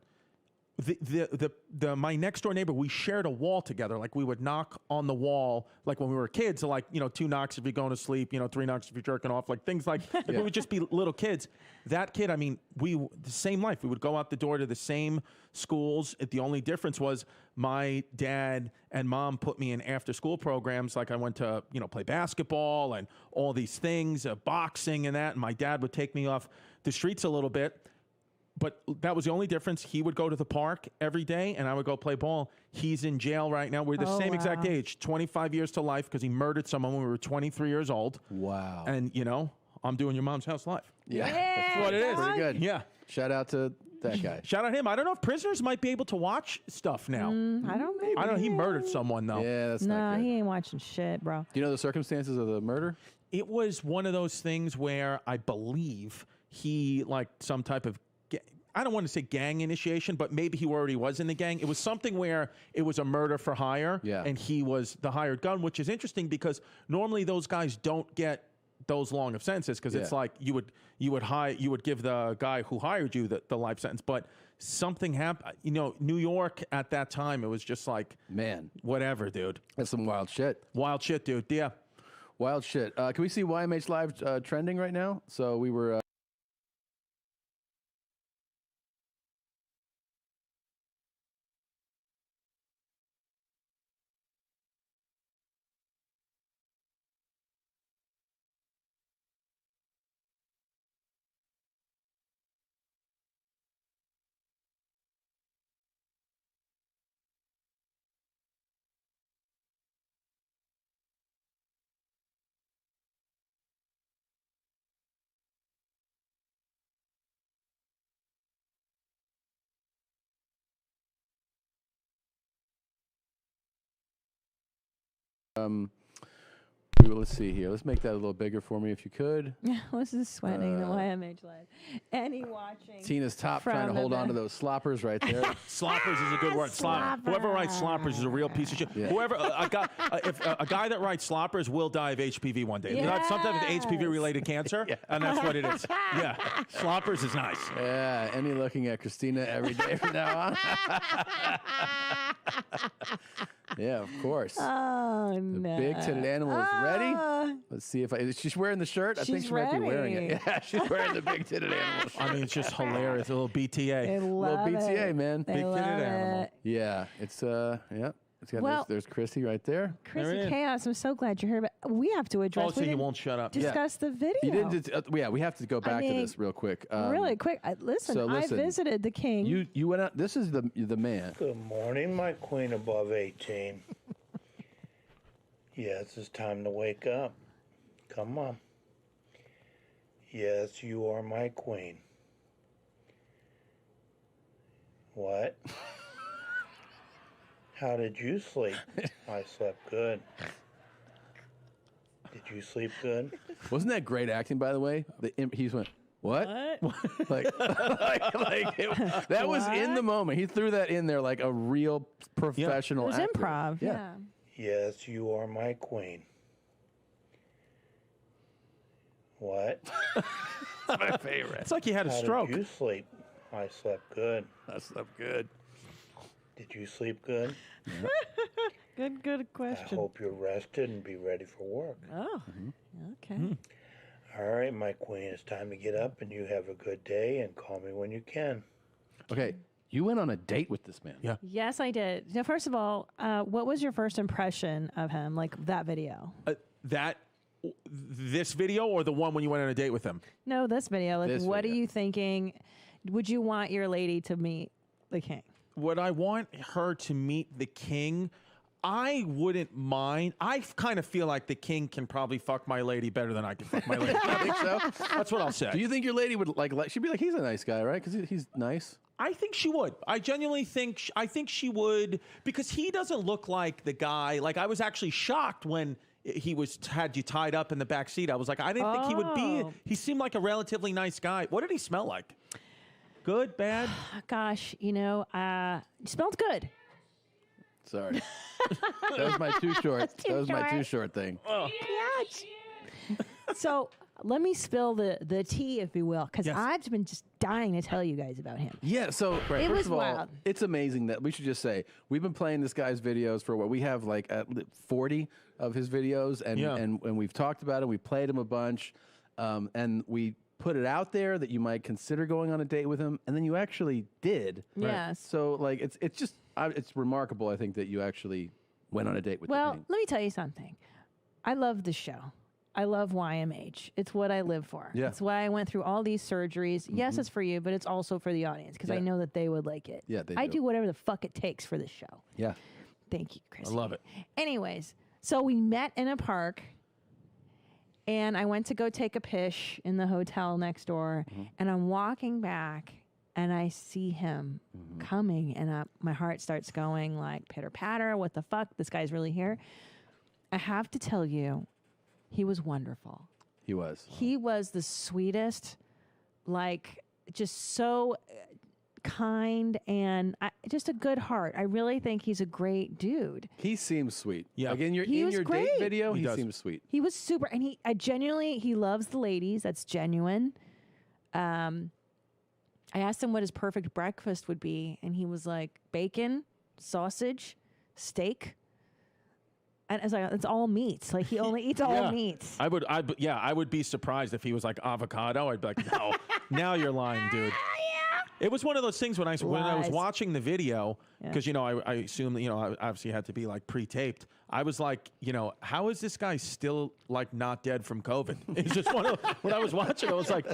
My next door neighbor, we shared a wall together. Like we would knock on the wall, like when we were kids. So like 2 knocks if you're going to sleep, 3 knocks if you're jerking off, like things like we would just be little kids. That kid, I mean, the same life. We would go out the door to the same schools. The only difference was my dad and mom put me in after school programs. Like I went to play basketball and all these things, boxing and that. And my dad would take me off the streets a little bit. But that was the only difference. He would go to the park every day, and I would go play ball. He's in jail right now. We're the same exact age, 25 years to life, because he murdered someone when we were 23 years old. Wow. And, I'm doing your mom's house live. Yeah. That's what it is. Pretty good. Yeah. Shout out to that guy. Shout out him. I don't know if prisoners might be able to watch stuff now. I don't know. I don't know. He murdered someone, though. Yeah, that's Nah, not good. he ain't watching shit, bro. Do you know the circumstances of the murder? It was one of those things where I believe he, like, some type of I don't want to say gang initiation, but maybe he already was in the gang. It was something where it was a murder for hire, and he was the hired gun, which is interesting because normally those guys don't get those long of sentences because it's like you would give the guy who hired you the life sentence, but something happened. New York at that time, it was just like, man, whatever, dude. That's some wild shit. Wild shit, dude. Yeah, wild shit. Can we see YMH Live trending right now? So we were. let's see here. Let's make that a little bigger for me if you could. What's this sweating the YMH live? Any watching? Tina's top trying to hold on to those sloppers right there. Sloppers is a good word. Whoever writes sloppers is a real piece of shit. Yeah. Whoever a guy that writes sloppers will die of HPV one day. Not sometimes HPV related cancer, and that's what it is. Yeah, sloppers is nice. Yeah, Emmy looking at Christina every day from now on. Yeah, of course. Oh, The no. big-titted animal is ready. Let's see if she's wearing the shirt. I think She's she might be wearing it. ready. Yeah, she's wearing the big-titted animal shirt. I mean, it's just hilarious. A little BTA. They Little love BTA, it. man. They Big-titted love animal. it. Yeah, it's yeah. It's got Well- there's Chrissy right there. Chrissy There it is. Chaos, I'm so glad you're here, but we have to address. Oh, so we he didn't won't shut up. discuss the video. You didn't. Yeah, we have to go back to mean, this real quick. really quick. Listen, so listen, I visited the king. You went out. This is the man. Good morning, my queen above 18. Yes, it's time to wake up. Come on. Yes, you are my queen. What? How did you sleep? I slept good. Did you sleep good? Wasn't that great acting, by the way? He went, what? like that was in the moment. He threw that in there like a real professional It was actor. improv. Yeah. Yes, you are my queen. What? My favorite. It's like he had a How stroke. did you sleep? I slept good. That stuff good. Did you sleep good? Good I question. hope you're rested and be ready for work. Oh, okay. All right, my queen, it's time to get up and you have a good day and call me when you can. Okay, you went on a date with this man. Yeah. Yes, I did. Now, first of all, what was your first impression of him? Like that video? This video or the one when you went on a date with him? No, this video. Like, This what video. are you thinking? Would you want your lady to meet the king? Would I want her to meet the king? I wouldn't mind. I kind of feel like the king can probably fuck my lady better than I can fuck my lady. I think so. That's what I'll say. Do you think your lady would like? She'd be like, he's a nice guy, right? Because he's nice. I think she would. I genuinely think. I think she would because he doesn't look like the guy. Like I was actually shocked when he had you tied up in the back seat. I was like, I didn't think he would be. Oh. He seemed like a relatively nice guy. What did he smell like? Good, bad? Gosh, you smelled good. Sorry, that was my too short. That was my too short thing. So let me spill the tea, if you will, because Yes. I've been just dying to tell you guys about him. Yeah, so It first was of all, wild. it's amazing that we should just say we've been playing this guy's videos for what we have like 40 of his videos, and Yeah. and we've talked about him, we played him a bunch, and we put it out there that you might consider going on a date with him, and then you actually did. Yes. So like it's just it's remarkable. I think that you actually went on a date with. Well, the king. let me tell you something. I love the show. I love YMH. It's what I live for. Yeah. It's why I went through all these surgeries. Yes, it's for you, but it's also for the audience because I Yeah. know that they would like it. Yeah, they I do. do whatever the fuck it takes for this show. Yeah. Thank you, Chris. I love it. Anyways, so we met in a park, and I went to go take a pish in the hotel next door, and I'm walking back, and I see him coming, and my heart starts going like pitter patter. What the fuck? This guy's really here. I have to tell you, he was wonderful. He was. He was the sweetest, like just so kind and just a good heart. I really think he's a great dude. He seems sweet. Yeah. Like in your He was date great. video, He he does. seems sweet. He was super, and he loves the ladies. That's genuine. I asked him what his perfect breakfast would be, and he was like bacon, sausage, steak. And I was like, it's all meats. Like he only eats all meats. I would be surprised if he was like avocado. I'd be like, no, now you're lying, dude. It was one of those things when I was Lies. watching the video, because I assume that I obviously had to be like pre-taped. I was like, how is this guy still like not dead from COVID? It's just when I was watching, I was like,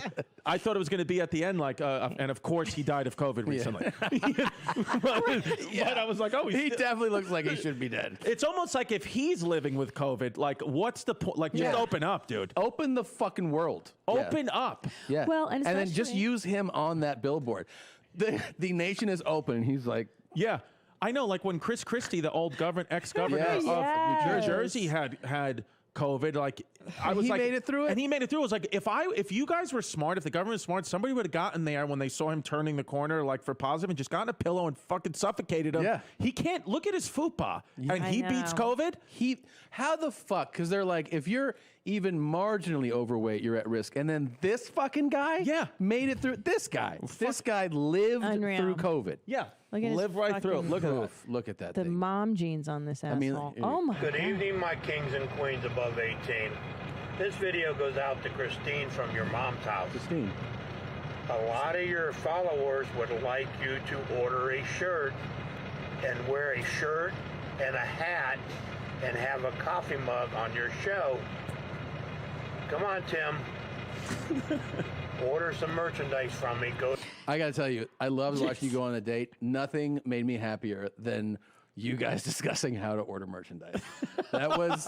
I thought it was going to be at the end, like, and of course he died of COVID recently. But I was like, oh, He definitely looks like he should be dead. It's almost like if he's living with COVID, like, what's the point? Like, just Yeah. open up, dude. Open the fucking world. Open up. Yeah. Well, and then just especially- use him on that billboard. The nation is open. And he's like, Yeah. I know, like when Chris Christie, the old ex-governor Yes. of Yes. New Jersey, had COVID. Like I was he like, made it through it? and he made it through. It was like if you guys were smart, if the government was smart, somebody would have gotten there when they saw him turning the corner, like for positive, and just gotten a pillow and fucking suffocated him. Yeah. He can't look at his fupa, and I he beats know. COVID. How the fuck? Because they're like, if you're even marginally overweight, you're at risk. And then this fucking guy, made it through. This guy lived Unreal. through COVID. Yeah, Look at his live right through it. fucking- Look at that. Oof, look at that The thing. mom genes on this asshole. mean, oh my Good God. evening, my kings and queens above 18. This video goes out to Christine from your mom's house. Christine. A lot of your followers would like you to order a shirt and wear a shirt and a hat and have a coffee mug on your show. Come on, Tim. Order some merchandise from me. Go. I got to tell you, I loved watching you go on a date. Nothing made me happier than you guys discussing how to order merchandise. That was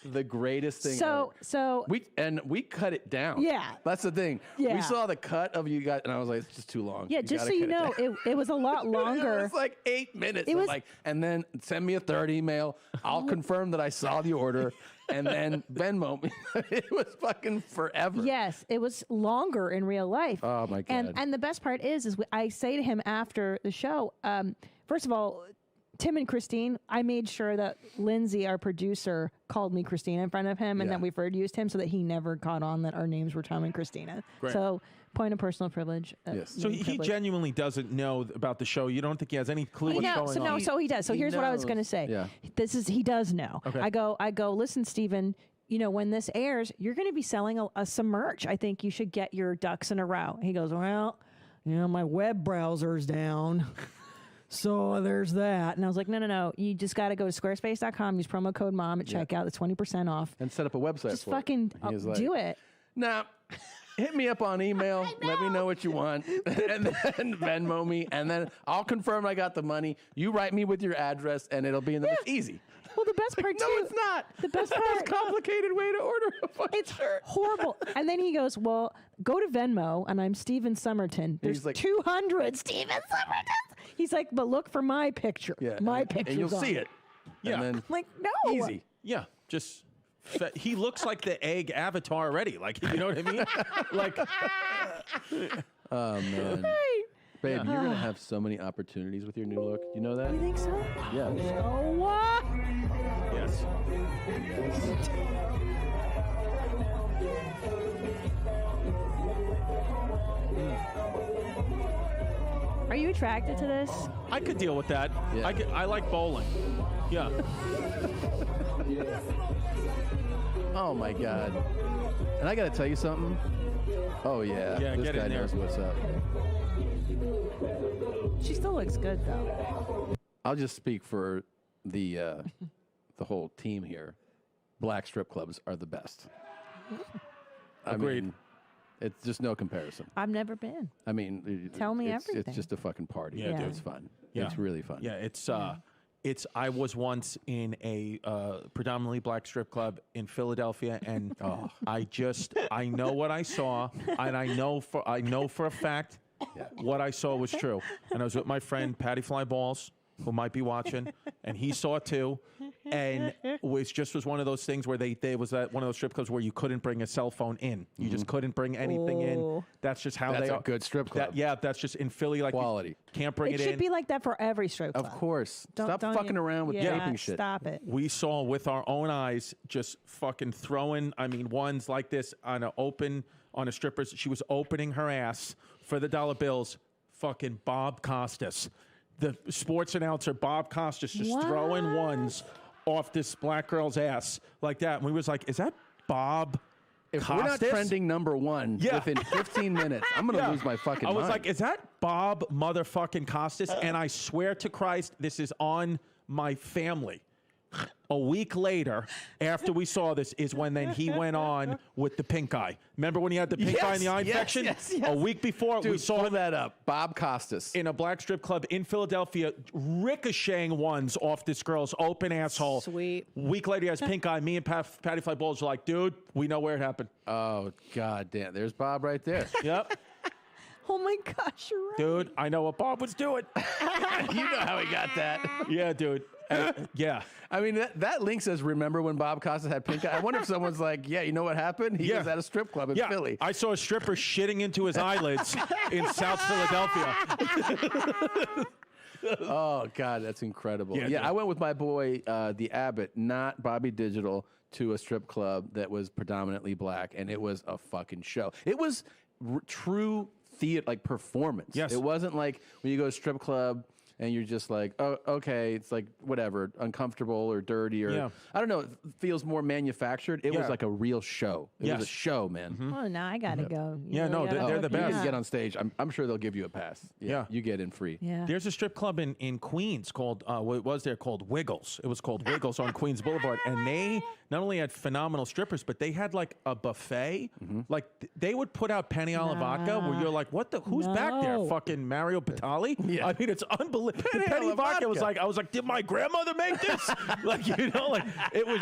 the greatest thing ever. So We cut it down. Yeah. That's the thing. Yeah. We saw the cut of you guys, and I was like, it's just too long. yeah, just so gotta you cut know, it down. it was a lot It longer. was like 8 minutes. It I'm was- like, and then send me a third email. I'll confirm that I saw the order, and then Venmo me. It was fucking forever. Yes, it was longer in real life. Oh, my God. And the best part is I say to him after the show, first of all, Tim and Christine, I made sure that Lindsay, our producer, called me Christina in front of him, and Yeah. that we used him so that he never caught on that our names were Tom and Christina. Great. So, point of personal privilege. Yes. So he privilege. genuinely doesn't know about the show. You don't think he has any clue what's No, going so on? no, so he does. So He here's what I was knows. going to say. Yeah. He does know. Okay. I go. Listen, Stephen. You know, when this airs, you're going to be selling some merch. I think you should get your ducks in a row. He goes, well, you know, my web browser's down. So there's that. And I was like, no. You just got to go to squarespace.com, use promo code MOM at checkout. That's 20% off. And set up a website Just for fucking it. He was like, do it. Nah, hit me up on email. Let me know what you want. And then Venmo me. And then I'll confirm I got the money. You write me with your address, and it'll be in the. It's easy. Well, the best part No, too. it's not. The best That's part. the most complicated way to order a fucking It's shirt. horrible. And then he goes, well, go to Venmo, and I'm Steven Somerton. There's he's like- 200 Steven Somertons. He's like, but look for my picture. Yeah. My and, picture. and you'll see it. Yeah. And then I'm like, no. easy. Yeah, just he looks like the egg avatar already. Like, you know what I mean? Like, Oh man. Babe, you're gonna have so many opportunities with your new look. You know that? You think so? Yeah. Oh, what? yes. Are you attracted to this? I could deal with that. Yeah. I like bowling. Yeah. Oh my God. And I gotta tell you something. Oh yeah. Yeah, This get in guy there. knows what's up. She still looks good, though. I'll just speak for the whole team here. Black strip clubs are the best. I Agreed. mean, it's just no comparison. I've never been. I mean, Tell me it's everything. just a fucking party. Yeah, dude. It's fun. Yeah. It's really fun. Yeah, it's I was once in a predominantly black strip club in Philadelphia, and I know what I saw, and I know for a fact what I saw was true. And I was with my friend Patty Fly Balls, who might be watching, and he saw it too. And it was one of those things where there was one of those strip clubs where you couldn't bring a cell phone in. You just couldn't bring anything in. Oh. That's just how That's they a are. good strip club. That's just in Philly, like Quality. Can't bring It it should in. be like that for every strip club. Of course. Stop Don't fucking you- around with yeah, taping shit. Stop it. We saw with our own eyes just fucking throwing, ones like this on a stripper's. She was opening her ass for the dollar bills. Fucking Bob Costas, the sports announcer, Bob Costas, just throwing ones off this black girl's ass like that. And we was like, is that Bob If Costas? we're not trending number one Yeah. within 15 minutes, I'm going to lose my fucking I was mind. like, is that Bob motherfucking Costas? And I swear to Christ, this is on my family. A week later, after we saw this, is when then he went on with the pink eye. Remember when he had the pink eye and the eye infection? Yes. A week before, Dude, we saw pull him that up. Bob Costas. in a black strip club in Philadelphia, ricocheting ones off this girl's open asshole. Sweet. Week later, he has pink eye. Me and Patty Fly Balls are like, dude, we know where it happened. Oh, God damn. There's Bob right there. Yep. Oh my gosh, you're right. Dude, I know what Bob was doing. You know how he got that. Yeah, dude. Yeah. I mean, that link says, remember when Bob Costas had pink eye? I wonder if someone's like, yeah, you know what happened? He Yeah. was at a strip club in Yeah, Philly. I saw a stripper shitting into his eyelids in South Philadelphia. Oh, God, that's incredible. Yeah, Yeah, dude. I went with my boy, the Abbott, not Bobby Digital, to a strip club that was predominantly black, and it was a fucking show. It was true theater, like performance. Yes. It wasn't like when you go to a strip club and you're just like, oh, okay, it's like whatever, uncomfortable or dirty or Yeah. I don't know. It feels more manufactured. It Yeah. was like a real show. It Yes. was a show, man. Oh, now I gotta go. You Yeah, really no, gotta they're hook the me best. You can up. get on stage. I'm sure they'll give you a pass. Yeah. You get in free. Yeah. There's a strip club in Queens called, what was there called Wiggles. It was called Wiggles on Queens Boulevard. And they not only had phenomenal strippers, but they had like a buffet. Like they would put out penny alla vodka where you're like, what the, who's back there? No. Fucking Mario Batali? Yeah. I mean, it's unbelievable. The Penny penny alla vodka was vodka. like, I was like, did my grandmother make this? Like, you know, like it was,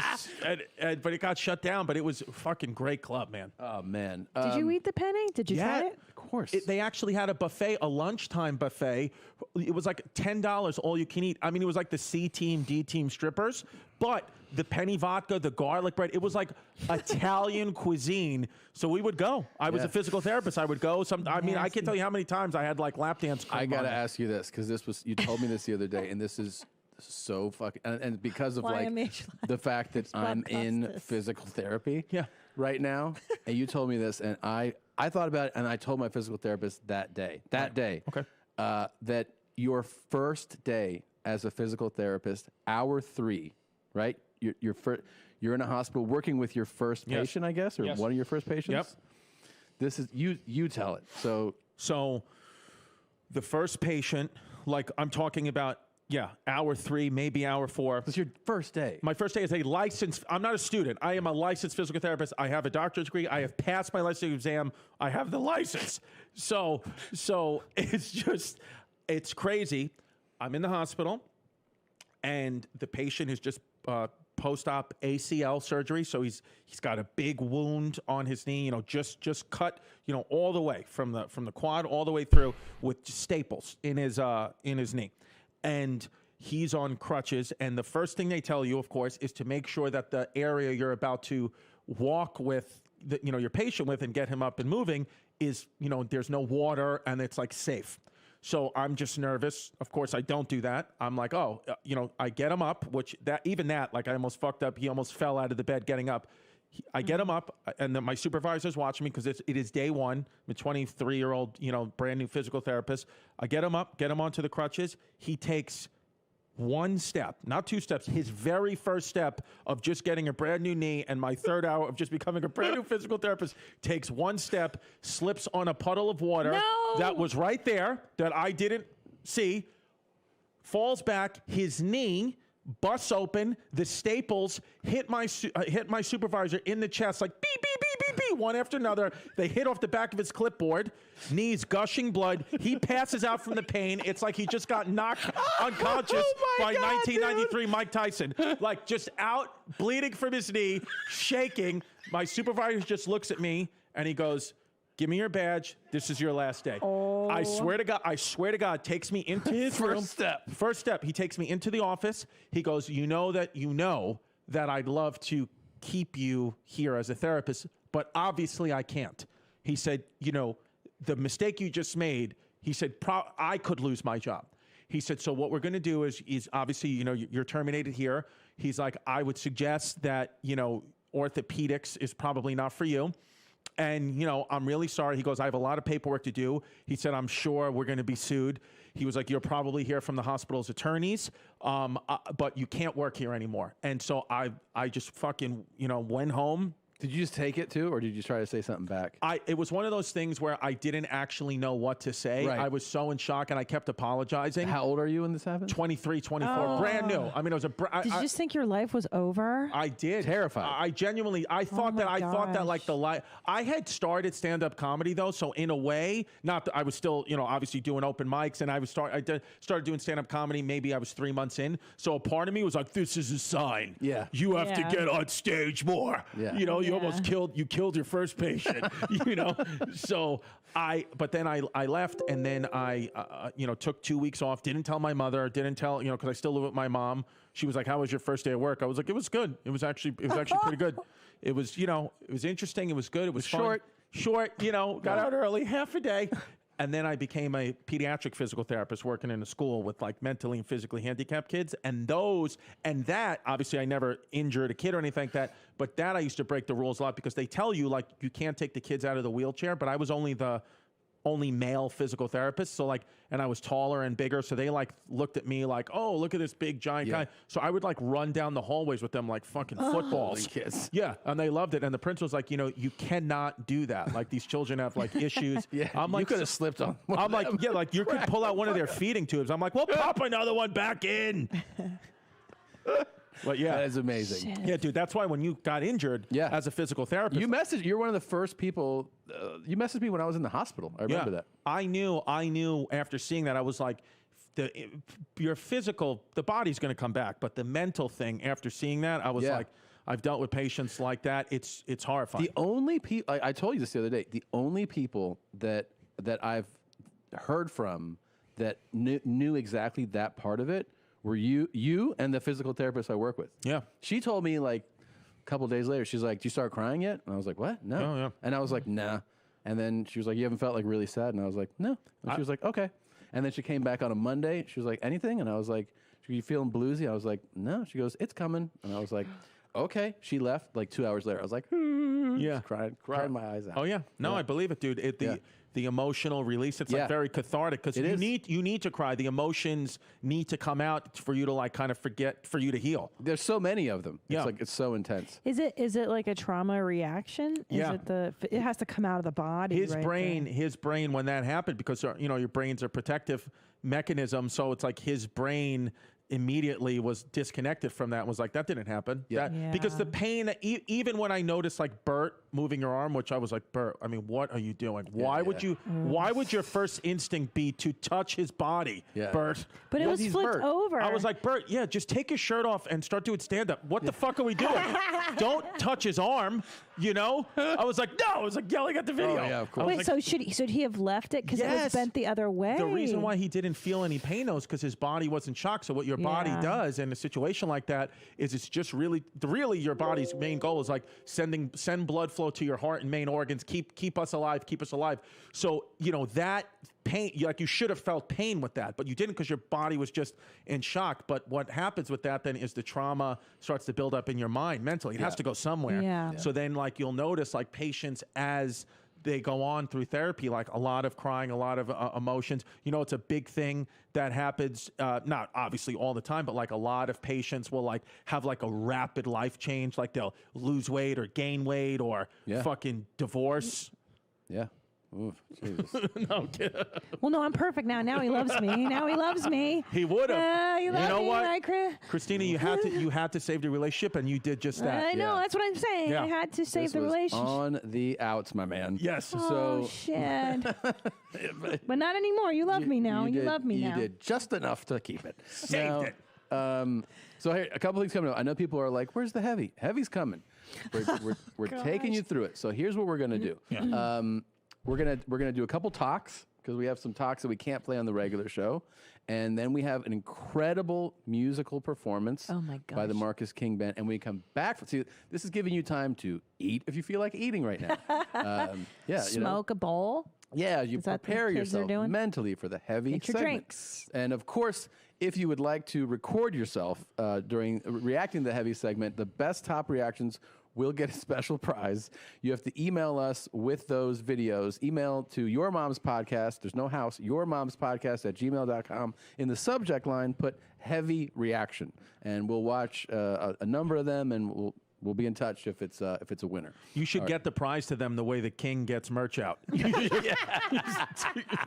but it got shut down, but it was a fucking great club, man. Oh, man. Did you eat the penny? Did you try yeah. it? Of course. They actually had a buffet, a lunchtime buffet. It was like $10 all you can eat. I mean, it was like the C team, D team strippers, but the penny vodka, the garlic bread, it was like Italian cuisine. So we would go. I was Yeah. a physical therapist. I would go. I mean, I Nasty. can't tell you how many times I had like lap dance. I come gotta on. ask you this because you told me this the other day, and this is so fucking and because of like YMH the fact that I'm in Costas. physical therapy Yeah. right now, and you told me this, and I thought about it, and I told my physical therapist that day, Okay. that your first day as a physical therapist, hour 3, right? You're in a hospital working with your first Yes. patient, I guess, or Yes. one of your first patients. Yep. This is you tell it. So the first patient, like I'm talking about, yeah, hour 3, maybe hour 4. It's your first day. My first day is a licensed, I'm not a student. I am a licensed physical therapist. I have a doctorate degree. I have passed my licensing exam. I have the license. So it's just, it's crazy. I'm in the hospital and the patient is just post-op ACL surgery. So he's got a big wound on his knee, just cut, all the way from the quad all the way through with staples in his knee. And he's on crutches. And the first thing they tell you, of course, is to make sure that the area you're about to walk with, your patient with and get him up and moving is, there's no water and it's like safe. So I'm just nervous. Of course, I don't do that. I'm like, I get him up, like I almost fucked up. He almost fell out of the bed getting up. I get him up, and then my supervisor's watching me because it is day one. I'm a 23-year-old, brand new physical therapist. I get him up, get him onto the crutches. He takes one step, not 2 steps, his very first step of just getting a brand new knee, and my third hour of just becoming a brand new physical therapist takes one step, slips on a puddle of water No! that was right there that I didn't see, falls back, his knee busts open, the staples hit my supervisor in the chest like beep, beep, beep, beep, beep, one after another. They hit off the back of his clipboard, knees gushing blood. He passes out from the pain. It's like he just got knocked unconscious by 1993 Mike Tyson. Like just out, bleeding from his knee, shaking. My supervisor just looks at me and he goes, "Give me your badge. This is your last day." Oh. I swear to God, takes me into his room. First step, he takes me into the office. He goes, you know that I'd love to keep you here as a therapist, but obviously I can't. He said, the mistake you just made, he said, I could lose my job. He said, so what we're going to do is obviously, you're terminated here. He's like, I would suggest that, orthopedics is probably not for you. And, I'm really sorry. He goes, I have a lot of paperwork to do. He said, I'm sure we're going to be sued. He was like, you'll probably hear from the hospital's attorneys, but you can't work here anymore. And so I just fucking, went home. Did you just take it too, or did you try to say something back? It was one of those things where I didn't actually know what to say. Right. I was so in shock, and I kept apologizing. How old are you when this happened? 23, 24, Oh. brand new. I mean, it was Did you just think your life was over? I did. Terrified. I genuinely, I thought my that like gosh. I had started stand-up comedy though, so in a way, not that I was still, obviously doing open mics, and I started doing stand-up comedy. Maybe I was 3 months in, so a part of me was like, this is a sign. Yeah. You have to Yeah. get on stage more. Yeah. You you almost killed your first patient, you know? So but then I left, and then I, took 2 weeks off, didn't tell my mother, didn't tell, because I still live with my mom. She was like, how was your first day at work? I was like, it was good. It was actually pretty good. It was, it was interesting. It was good. It was fun. Short, got out early, half a day. And then I became a pediatric physical therapist working in a school with like mentally and physically handicapped kids. And that, obviously I never injured a kid or anything like that, but that I used to break the rules a lot because they tell you like you can't take the kids out of the wheelchair, but I was only the only male physical therapist. So like, and I was taller and bigger. So they like looked at me like, oh, look at this big giant guy. So I would like run down the hallways with them like fucking footballs. Kids. Yeah. And they loved it. And the principal's like, you cannot do that. Like these children have like issues. I'm like, you could have slipped on one I'm like, yeah, like you could pull out one of their feeding tubes. I'm like, well, pop another one back in. But yeah, that is amazing. Shit. Yeah, dude, that's why when you got injured as a physical therapist. You're one of the first people, you messaged me when I was in the hospital. I remember that. I knew after seeing that, I was like, your physical, the body's going to come back, but the mental thing after seeing that, I was like, I've dealt with patients like that. It's horrifying. The only people, I told you this the other day, the only people that I've heard from that knew exactly that part of it were you and the physical therapist I work with. Yeah. She told me like a couple of days later, she's like, do you start crying yet? And I was like, what? No. Oh, yeah. And I was like, nah. And then she was like, you haven't felt like really sad? And I was like, no. And she was like, okay. And then she came back on a Monday. She was like, anything? And I was like, are you feeling bluesy? I was like, no. She goes, it's coming. And I was like, okay. She left like 2 hours later. I was like, yeah, crying my eyes out. Oh yeah. No, I believe it, dude. The emotional release, it's like very cathartic because you need to cry. The emotions need to come out for you to like kind of forget, for you to heal. There's so many of them. Yeah. It's like, it's so intense. Is it like a trauma reaction? Is it has to come out of the body? His brain, when that happened, because your brain's a protective mechanism, so it's like his brain immediately was disconnected from that and was like, that didn't happen. Because the pain, even when I noticed like Bert moving your arm, which I was like, Bert, I mean, what are you doing? Why would your first instinct be to touch his body, Bert? But it was flipped over. I was like, Bert, just take his shirt off and start doing stand-up. What the fuck are we doing? Don't touch his arm, I was like, no. I was like yelling at the video. Oh, yeah, of course. Wait, so should he have left it because it was bent the other way? The reason why he didn't feel any pain though is because his body was in shock. So what your body does in a situation like that is it's just really your body's main goal is like send blood flow to your heart and main organs, keep us alive. So that pain, like you should have felt pain with that, but you didn't because your body was just in shock. But what happens with that then is the trauma starts to build up in your mind mentally. It has to go somewhere. So then like you'll notice like patients as they go on through therapy, like a lot of crying, a lot of emotions. It's a big thing that happens, not obviously all the time, but like a lot of patients will like have like a rapid life change. Like they'll lose weight or gain weight or fucking divorce. Yeah. Oof, Jesus. No, well, no, I'm perfect now. Now he loves me. He would have. You know what, right, Chris? Christina, you had to save the relationship, and you did just that. I know. That's what I'm saying. I had to save the relationship. On the outs, my man. Yes. Oh, shit. But not anymore. You love me now. You love me now. You did just enough to keep it. Saved it. So hey, a couple things coming up. I know people are like, "Where's the heavy? Heavy's coming." We're taking you through it. So here's what we're gonna do. We're gonna do a couple talks because we have some talks that we can't play on the regular show, and then we have an incredible musical performance by the Marcus King Band, and we come back. See, this is giving you time to eat if you feel like eating right now. Smoke a bowl. Yeah, you prepare yourself mentally for the heavy Get your segment. drinks. And of course, if you would like to record yourself during reacting to the heavy segment, the best top reactions will get a special prize. You have to email us with those videos. Email to Your Mom's Podcast. There's no house. yourmomspodcast@gmail.com. In the subject line, put heavy reaction, and we'll watch a number of them, and we'll be in touch if it's a winner. You should get the prize to them the way the King gets merch out.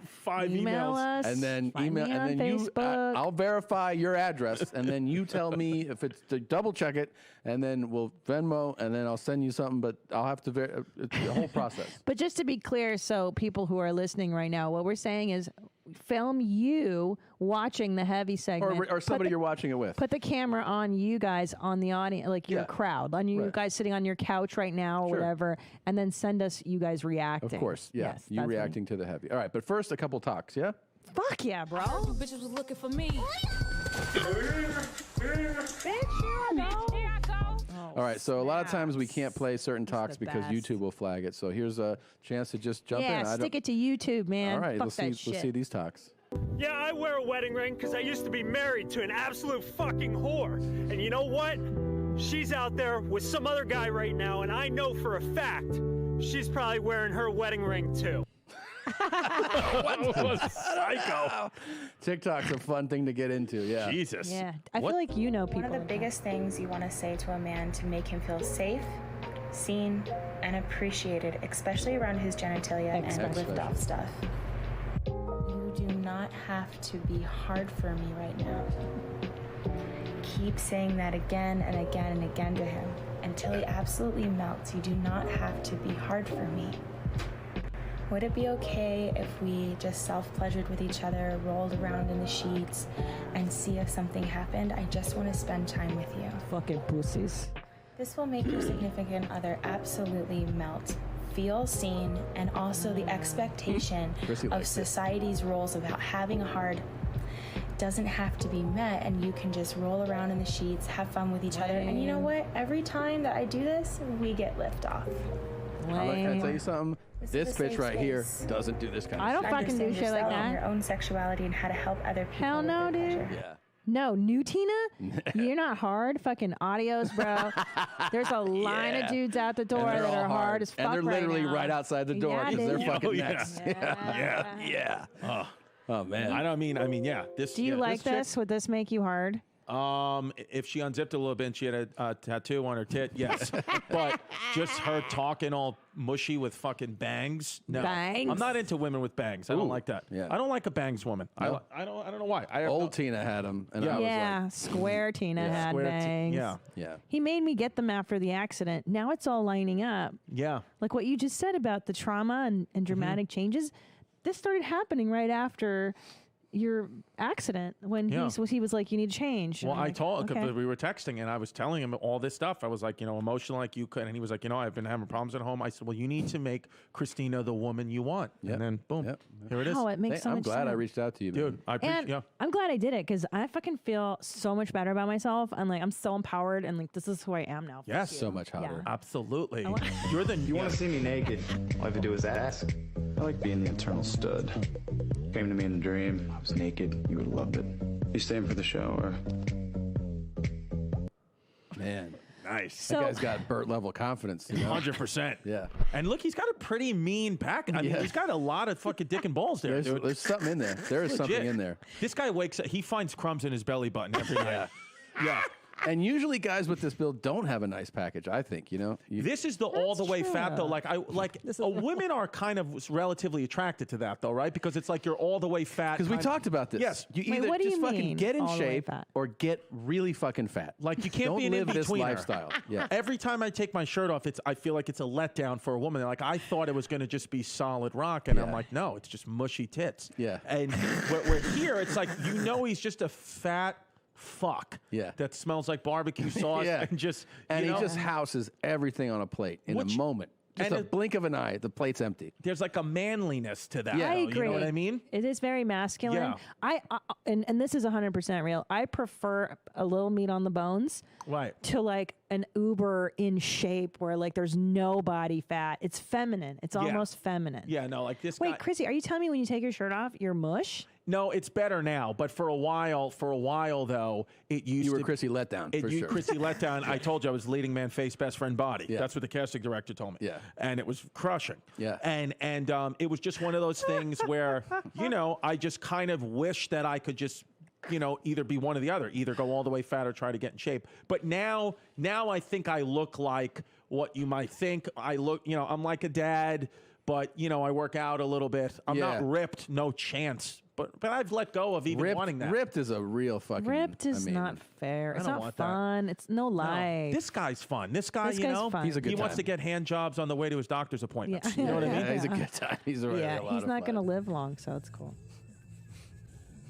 5 Email emails. us. And then Find me on Facebook. I'll verify your address, and then you tell me if it's to double check it, and then we'll Venmo, and then I'll send you something. But I'll have to it's the whole process. But just to be clear, so people who are listening right now, what we're saying is, film you watching the heavy segment, or somebody you're watching it with. Put the camera on you guys, on the audience, like your Yeah. crowd, on you Right. guys sitting on your couch right now or Sure. whatever, and then send us you guys reacting. Of course, yeah. Yes, you that's what- reacting to the heavy. All right, but first a couple talks, yeah? Fuck yeah, bro. Bitches was looking for me. All right, so a lot of times we can't snaps. play certain This is talks the because best. YouTube will flag it. So here's a chance to just jump in. Yeah, stick it to YouTube, man. All right, Fuck let's that see. shit. Let's see these talks. Yeah, I wear a wedding ring because I used to be married to an absolute fucking whore. And you know what? She's out there with some other guy right now, and I know for a fact she's probably wearing her wedding ring too. Psycho. TikTok's a fun thing to get into. Yeah. Jesus. Yeah, I What? feel like you know people. One of the like that. biggest things you want to say to a man to make him feel safe, seen, and appreciated, especially around his genitalia and Especially. lift-off stuff. You do not have to be hard for me right now. Keep saying that again and again and again to him until he absolutely melts. You do not have to be hard for me. Would it be okay if we just self-pleasured with each other, rolled around in the sheets, and see if something happened? I just want to spend time with you. Fucking pussies. This will make your significant other absolutely melt, feel seen, and also the expectation Chrissy of likes it. society's roles about having a hard doesn't have to be met, and you can just roll around in the sheets, have fun with each other. And you know what? Every time that I do this, we get lift off. Can I tell you something? This This is a bitch safe right here space. doesn't do this kind I of don't shit. fucking do Understand shit like yourself and that. your own sexuality and how to help other people. Hell with no, their dude. pleasure. Yeah. No, new Tina, you're not hard. Fucking audios, bro. There's a line of dudes out the door And they're that all are hard as fuck And they're literally now. right outside the door Yeah, because they're dude. fucking Oh, yeah. next. Yeah. Yeah. Oh, man. I mean, yeah. This. Do you yeah, like chick- this? Would this make you hard? If she unzipped a little bit and she had a tattoo on her tit, yes. But just her talking all mushy with fucking bangs, no. Bangs? I'm not into women with bangs. I don't Ooh, like that. yeah. I don't like a bangs woman. No? I don't know why. I have Old no- Tina had them. And Yeah. I was Yeah, like, square Tina had square T- bangs. yeah. yeah. He made me get them after the accident. Now it's all lining up. Yeah. Like what you just said about the trauma and dramatic Mm-hmm. changes. This started happening right after your accident when Yeah. he was like, you need to change. And Well, I'm I like, told okay. because we were texting and I was telling him all this stuff. I was like, emotional like you could, and he was like, I've been having problems at home. I said, well, you need to make Christina the woman you want, Yep. and then boom, Yep. here it is. Oh, it makes Hey, so I'm much glad I sense. reached out to you, man. Dude, I appreciate. And Yeah. I'm glad I did it because I fucking feel so much better about myself. And like, I'm so empowered and like, this is who I am now. Fuck Yes. you. So much hotter. Absolutely. You're the. You want to see me naked? All I have to do is ask. I like being the eternal stud. Came to me in a dream. I was naked. You would have loved it. You staying for the show, or? Man. Nice. So That guy's got Burt level confidence. You know? 100%. Yeah. And look, he's got a pretty mean pack. I mean, Yeah. he's got a lot of fucking dick and balls there, dude. There's something in there. There is something Legit. in there. This guy wakes up, he finds crumbs in his belly button every night. Yeah. And usually guys with this build don't have a nice package, I think, You This is the all the way fat though. true. Like women are kind of relatively attracted to that though, right? Because it's like you're all the way fat. Because we kind- talked about this. Yes. You Wait, either what do just you fucking mean, get in all the way shape fat? or get really fucking fat. Like you can't don't be an live this in-betweener. lifestyle. Yeah. Every time I take my shirt off, I feel like it's a letdown for a woman. They're like, I thought it was going to just be solid rock, and I'm Yeah. like, no, it's just mushy tits. Yeah. And we're here, it's like he's just a fat fuck. Yeah. That smells like barbecue sauce Yeah. and just And you he know, just houses everything on a plate in Which- a moment. Just and a it- blink of an eye, the plate's empty. there's like a manliness to that. Yeah. I though, agree. You know what I mean? It is very masculine. Yeah. I and this is 100% real. I prefer a little meat on the bones Right. to like an uber in shape where like there's no body fat. It's feminine. It's almost feminine. Yeah, no, like this guy. Wait, Chrissy, are you telling me when you take your shirt off, you're mush? No, it's better now. But for a while though, it used You were to Chrissy letdown, for sure. Chrissy letdown. I told you I was leading man face, best friend body. Yeah. That's what the casting director told me. Yeah. And it was crushing. Yeah. And it was just one of those things where, I just kind of wish that I could just, either be one or the other, either go all the way fat or try to get in shape. But now I think I look like what you might think. I look, I'm like a dad, but I work out a little bit. I'm Yeah. not ripped, no chance. But I've let go of even wanting that. Ripped is a real fucking. Ripped is not fair. It's don't not want that. fun. It's no No, life. this guy's fun. This guy, This guy's fun. He's a good he wants time. to get hand jobs on the way to his doctor's appointments. Yeah. You know what I mean? Yeah, he's a good time. He's a yeah, lot he's of not going to fun. live long, so it's cool.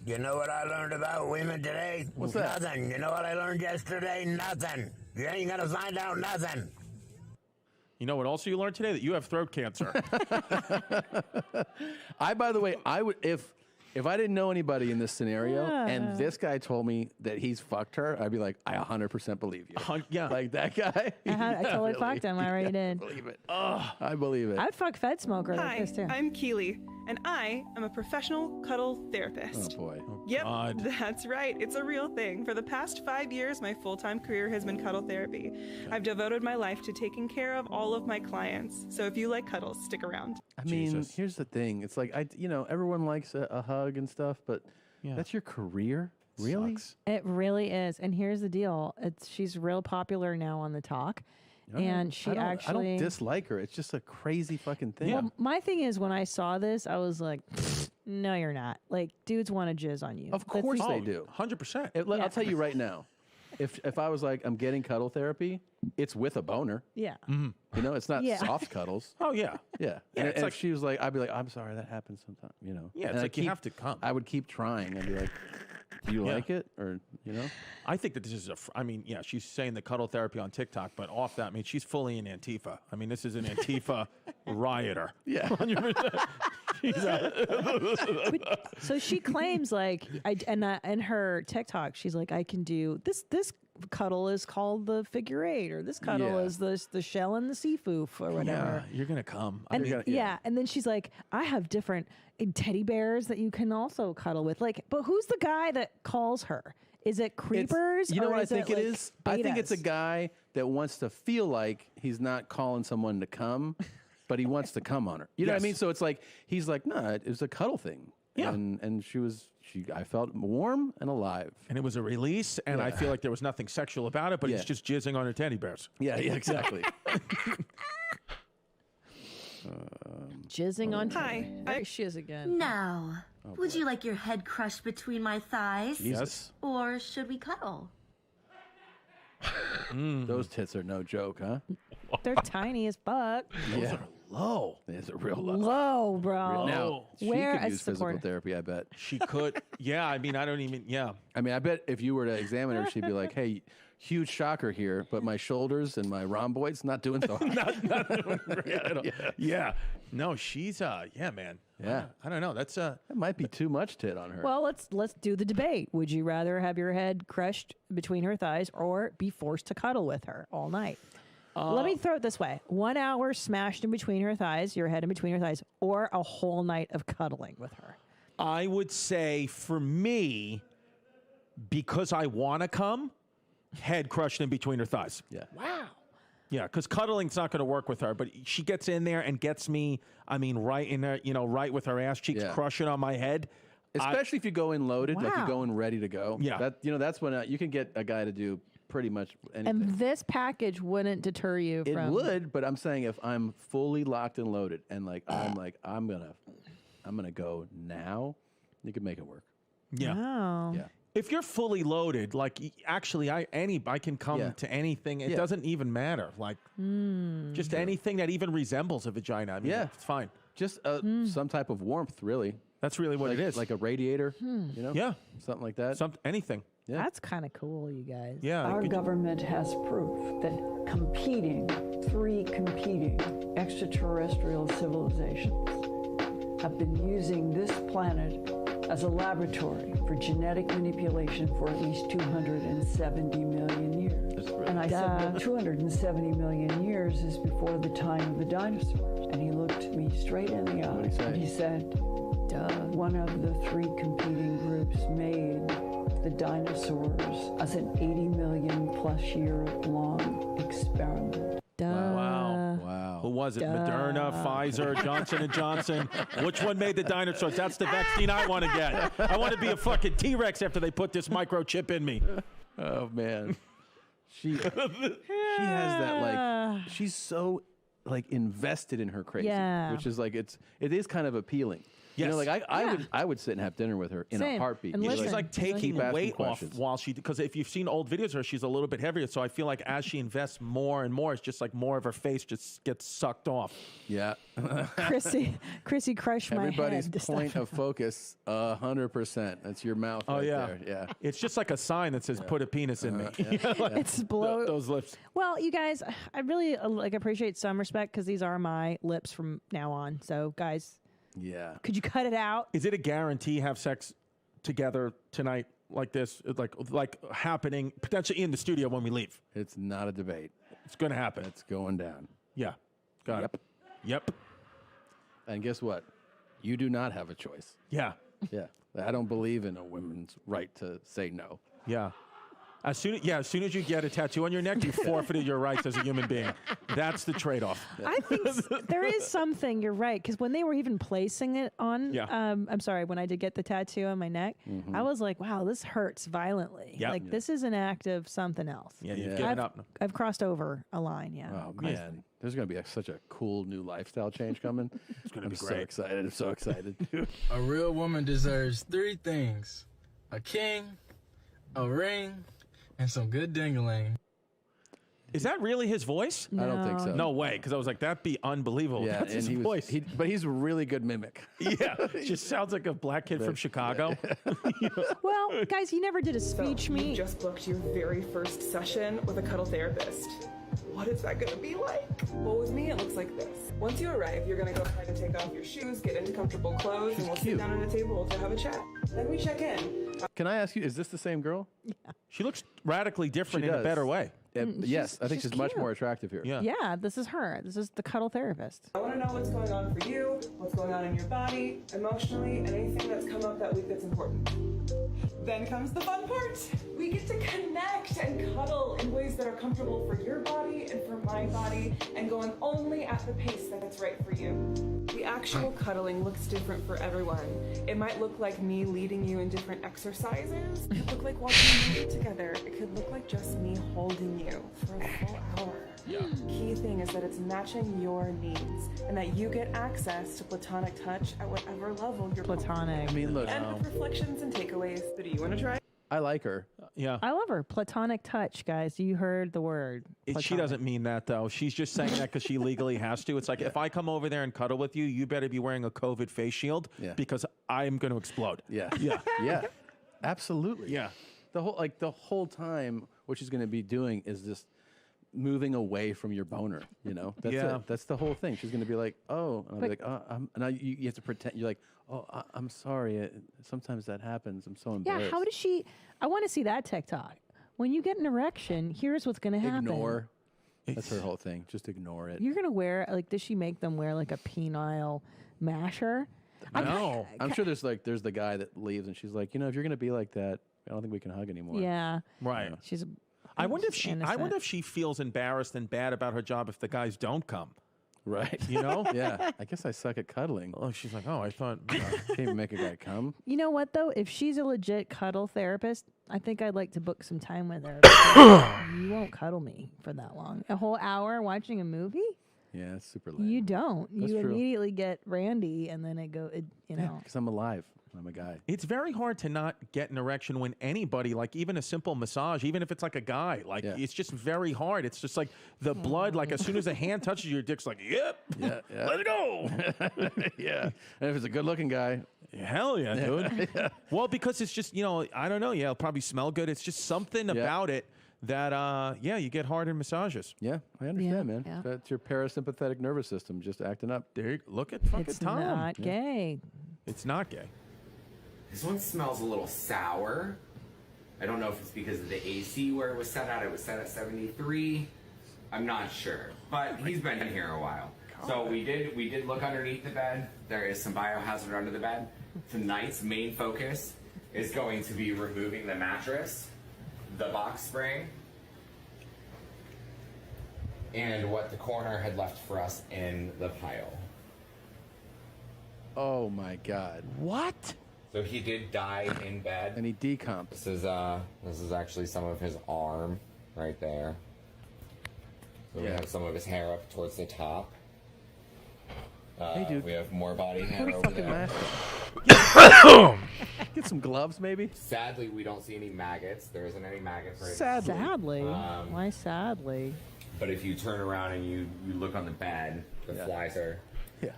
You know what I learned about women today? What's that? Nothing. You know what I learned yesterday? Nothing. You ain't gonna find out nothing. You know what also you learned today? That you have throat cancer. By the way, I would if I didn't know anybody in this scenario and this guy told me that he's fucked her, I'd be like, I 100% believe you. Yeah. Like that guy. I totally fucked him. I already did. Believe it. I believe it. I'd fuck Fed Smoker like Hi, this too. I'm Keely, and I am a professional cuddle therapist. Oh boy. Yep, God. that's right. It's a real thing. For the past 5 years, my full-time career has been cuddle therapy. I've devoted my life to taking care of all of my clients. So if you like cuddles, stick around. I mean, Jesus. here's the thing. It's like everyone likes a hug and stuff, but that's your career, really? Sucks. It really is. And here's the deal. She's real popular now on the talk. And she I actually don't dislike her. It's just a crazy fucking thing. Yeah. Well, my thing is when I saw this, I was like, no, you're not. Like, dudes want to jizz on you. Of course they do. 100%. I'll tell you right now. If I was like, I'm getting cuddle therapy, it's with a boner. Yeah. You know, it's not Yeah. soft cuddles. Oh, yeah. Yeah. Yeah, And it's if like- she was like, I'd be like, I'm sorry, that happens sometimes, you know. Yeah, it's And like you have to come. I would keep trying. I'd be like, do you Yeah. like it? Or, you know? I think that this is she's saying the cuddle therapy on TikTok, but off that, I mean, she's fully in Antifa. I mean, this is an Antifa rioter. Yeah. 100%. So she claims like, in her TikTok, she's like, I can do this. This cuddle is called the figure eight, or this cuddle Yeah. is the shell and the seafoof, or whatever. You're going to come. And You're gonna- yeah, and then she's like, I have different teddy bears that you can also cuddle with. Like, but who's the guy that calls her? Is it creepers? You know or what I is think it like is? I think it's a betas? guy that wants to feel like he's not calling someone to come, but he wants to come on her. You know what I Yes. mean? So it's like he's like, no, it was a cuddle thing. Yeah. And I felt warm and alive. And it was a release, and I feel like there was nothing sexual about it, but Yeah. he's just jizzing on her teddy bears. Yeah, exactly. Jizzing on. Hi, There she is again. Now, would you like your head crushed between my thighs? Jesus. Or should we cuddle? Those tits are no joke, huh? They're tiny as fuck. Yeah. Low. It's a real low. Low, bro. Now, she Where could is use physical support? therapy, I bet. She could. Yeah, I mean, I don't even, yeah. I mean, I bet if you were to examine her, she'd be like, hey, huge shocker here, but my shoulders and my rhomboids not doing so hot. Yeah. No, she's, yeah, man. Yeah. I don't know. That's, That might be too much tit on her. Well, let's do the debate. Would you rather have your head crushed between her thighs or be forced to cuddle with her all night? Let me throw it this way. 1 hour smashed in between her thighs, your head in between her thighs, or a whole night of cuddling with her. I would say for me, because I want to come, head crushed in between her thighs. Yeah. Wow. Yeah, because cuddling's not going to work with her, but she gets in there and gets me, I mean, right in there, right with her ass cheeks, Yeah. crushing on my head. Especially if you go in loaded, like you Wow. go in ready to go. Yeah. That's when you can get a guy to do pretty much anything. And this package wouldn't deter you It from. would, but I'm saying if I'm fully locked and loaded and I'm gonna go now, you could make it work. Yeah. Oh. Yeah. If you're fully loaded, like actually, I can come Yeah. to anything. It Yeah. doesn't even matter. Like just anything that even resembles a vagina. I mean, Yeah. it's fine. Just some type of warmth, really. That's really what Like, it is. like a radiator, you know? Yeah. Something like that. Anything. Yeah. That's kind of cool, you guys. Yeah. Our could- government has proof that three competing extraterrestrial civilizations have been using this planet as a laboratory for genetic manipulation for at least 270 million years. And I said, well, 270 million years is before the time of the dinosaurs. And he looked me straight in the eye and he said, one of the three competing groups made the dinosaurs as an 80 million plus year long experiment. Wow. Who was it? Moderna, Pfizer, Johnson & Johnson. Which one made the dinosaurs? That's the vaccine I want to get. I want to be a fucking T-Rex after they put this microchip in me. Oh man. She has that like she's so like invested in her crazy. Yeah. Which is like it is kind of appealing. You know, Yes. like I would sit and have dinner with her in a Same. heartbeat. And You know, listen, She's like keep taking asking weight off questions. while she, because if you've seen old videos of her, she's a little bit heavier. So I feel like as she invests more and more, it's just like more of her face just gets sucked off. Yeah. Chrissy crushed my Everybody's head. point of focus, 100%. That's your mouth right there. Yeah. It's just like a sign that says "Put a penis in me." It's blow. Those lips. Well, you guys, I really appreciate some respect because these are my lips from now on. So, guys, Yeah. could you cut it out? Is it a guarantee have sex together tonight like this? Like happening potentially in the studio when we leave? It's not a debate. It's going to happen. It's going down. Yeah. Got it. Yep. And guess what? You do not have a choice. Yeah. Yeah. I don't believe in a woman's right to say no. Yeah. As soon as you get a tattoo on your neck, you forfeited your rights as a human being. That's the trade-off. I think there is something. You're right, because when they were even placing it on, I'm sorry, when I did get the tattoo on my neck, I was like, wow, this hurts violently. Yep. Like this is an act of something else. Yeah, you've given up. I've crossed over a line. Yeah. Oh man, there's gonna be such a cool new lifestyle change coming. It's gonna be so great. excited. I'm so excited. A real woman deserves 3 things: a king, a ring, and some good dingling. Is that really his voice? I don't think so. No way, because I was like, that'd be unbelievable. Yeah, That's his voice. But he's a really good mimic. Yeah, just sounds like a black kid from Chicago. Well, guys, he never did a speech You meet. just booked your very first session with a cuddle therapist. What is that gonna be like? Well, with me, it looks like this. Once you arrive, you're gonna go ahead and take off your shoes, get into comfortable clothes, and we'll sit down at a table to have a chat. Then we check in. Can I ask you, is this the same girl? Yeah. She looks radically different in a does. better way. Yes, I think she's she's much cute. more attractive here. Yeah. Yeah, this is her. This is the cuddle therapist. I want to know what's going on for you, what's going on in your body, emotionally, and anything that's come up that week that's important. Then comes the fun part. We get to connect and cuddle in ways that are comfortable for your body and for my body, and going only at the pace that's right for you. The actual cuddling looks different for everyone. It might look like me leading you in different exercises. It could look like watching a movie together. It could look like just me holding you for a full hour. Key thing is that it's matching your needs and that you get access to platonic touch at whatever level you're Platonic. I mean, look, And with reflections and takeaways. So do you want to try? I like her. Yeah. I love her. Platonic touch, guys. You heard the word. She platonic. doesn't mean that, though. She's just saying that because she legally has to. It's like, if I come over there and cuddle with you, you better be wearing a COVID face shield because I'm going to explode. Yeah. Yeah. Yeah. Absolutely. Yeah. The whole time, what she's going to be doing is just moving away from your boner. You know. That's it. That's the whole thing. She's going to be like, oh, and I'll be like, oh, and you have to pretend. You're like, oh, I'm sorry. Sometimes that happens. I'm so embarrassed. Yeah, how does she? I want to see that TikTok. When you get an erection, here's what's going to happen. Ignore. That's her whole thing. Just ignore it. You're going to wear, like, does she make them wear, like, a penile masher? No. I'm sure there's the guy that leaves and she's like, if you're going to be like that, I don't think we can hug anymore. Yeah. Right. She's. I wonder if she's I wonder if she feels embarrassed and bad about her job if the guys don't come. Right. You know? Yeah. I guess I suck at cuddling. Oh, she's like, oh, I thought. Can't even make a guy come. You know what, though? If she's a legit cuddle therapist, I think I'd like to book some time with her. because you won't cuddle me for that long. A whole hour watching a movie? Yeah, it's super lame. You don't. That's You true. immediately get randy, and then you know. Because I'm alive. I'm a guy. It's very hard to not get an erection when anybody, like even a simple massage, even if it's like a guy, like it's just very hard. It's just like the blood, like as soon as a hand touches your dick's like, yep, Yeah. let's go. Yeah. And if it's a good looking guy, Hell yeah, dude. Well, because it's just, I don't know. Yeah, it'll probably smell good. It's just something about it that, you get hard in massages. Yeah, I understand, Yeah, man. yeah. That's your parasympathetic nervous system just acting up. There, look at fucking It's Tom. not gay. It's not gay. This one smells a little sour. I don't know if it's because of the AC where it was set at. It was set at 73. I'm not sure, but he's been in here a while. So we did look underneath the bed. There is some biohazard under the bed. Tonight's main focus is going to be removing the mattress, the box spring, and what the coroner had left for us in the pile. Oh my God. What? So he did die in bed. And he decomped. This is actually some of his arm right there. So we have some of his hair up towards the top. Hey, dude. We have more body hair Put a over fucking there. mask. Get some gloves, maybe. Sadly, we don't see any maggots. There isn't any maggots right Sadly. Sadly. Why sadly? But if you turn around and you look on the bed, the flies are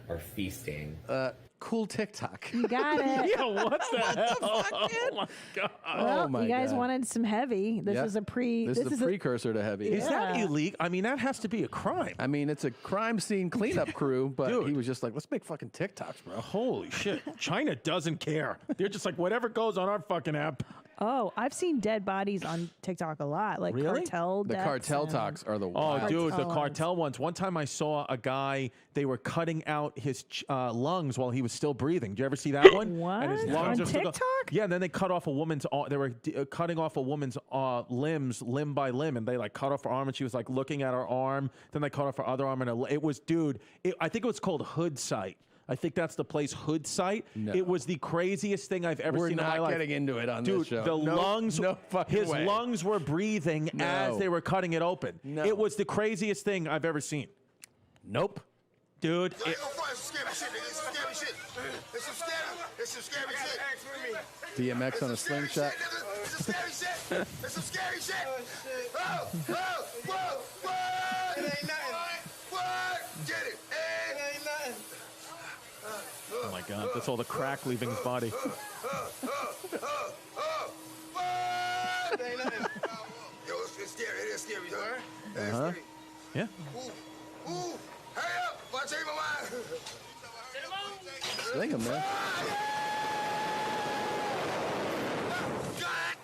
or feasting? Cool TikTok. You got it. Yeah, what the hell? Oh my god! Well, Oh my you guys God. wanted some heavy. This Yeah. is a pre. This is a precursor to heavy. Is that illegal? I mean, that has to be a crime. I mean, it's a crime scene cleanup crew, but Dude. he was just like, let's make fucking TikToks, bro. Holy shit! China doesn't care. They're just like whatever goes on our fucking app. Oh, I've seen dead bodies on TikTok a lot, like Really? cartel. The deaths cartel and- talks are the Oh, wild. dude, the Cartel cartel ones. One time I saw a guy, they were cutting out his lungs while he was still breathing. Did you ever see that one? What? And his On lungs just took TikTok? yeah, and then they cut off a woman's, they were cutting off a woman's limbs, limb by limb, and they like cut off her arm, and she was like looking at her arm. Then they cut off her other arm, and it was, dude, I think it was called Hood Site. I think that's the place, Hood Site. No. It was the craziest thing I've ever We're seen in my not life. getting into it on Dude, this show. the No- lungs, no fucking his way. lungs were breathing as No. they were cutting it open. No. It was the craziest thing I've ever seen. Nope. Dude, It's some scary shit, nigga. It's some scary shit. It's some scary shit. DMX on a slingshot. It's some scary shit. It's some scary shit. Oh, what? It ain't nothing. What? Get it. It ain't nothing. oh my God, that's all the crack leaving his body. What? It ain't nothing. Yo, it's scary. It is scary, huh? It is scary. Yeah. Ooh, hurry up. I'll change my mind. Sling him, man.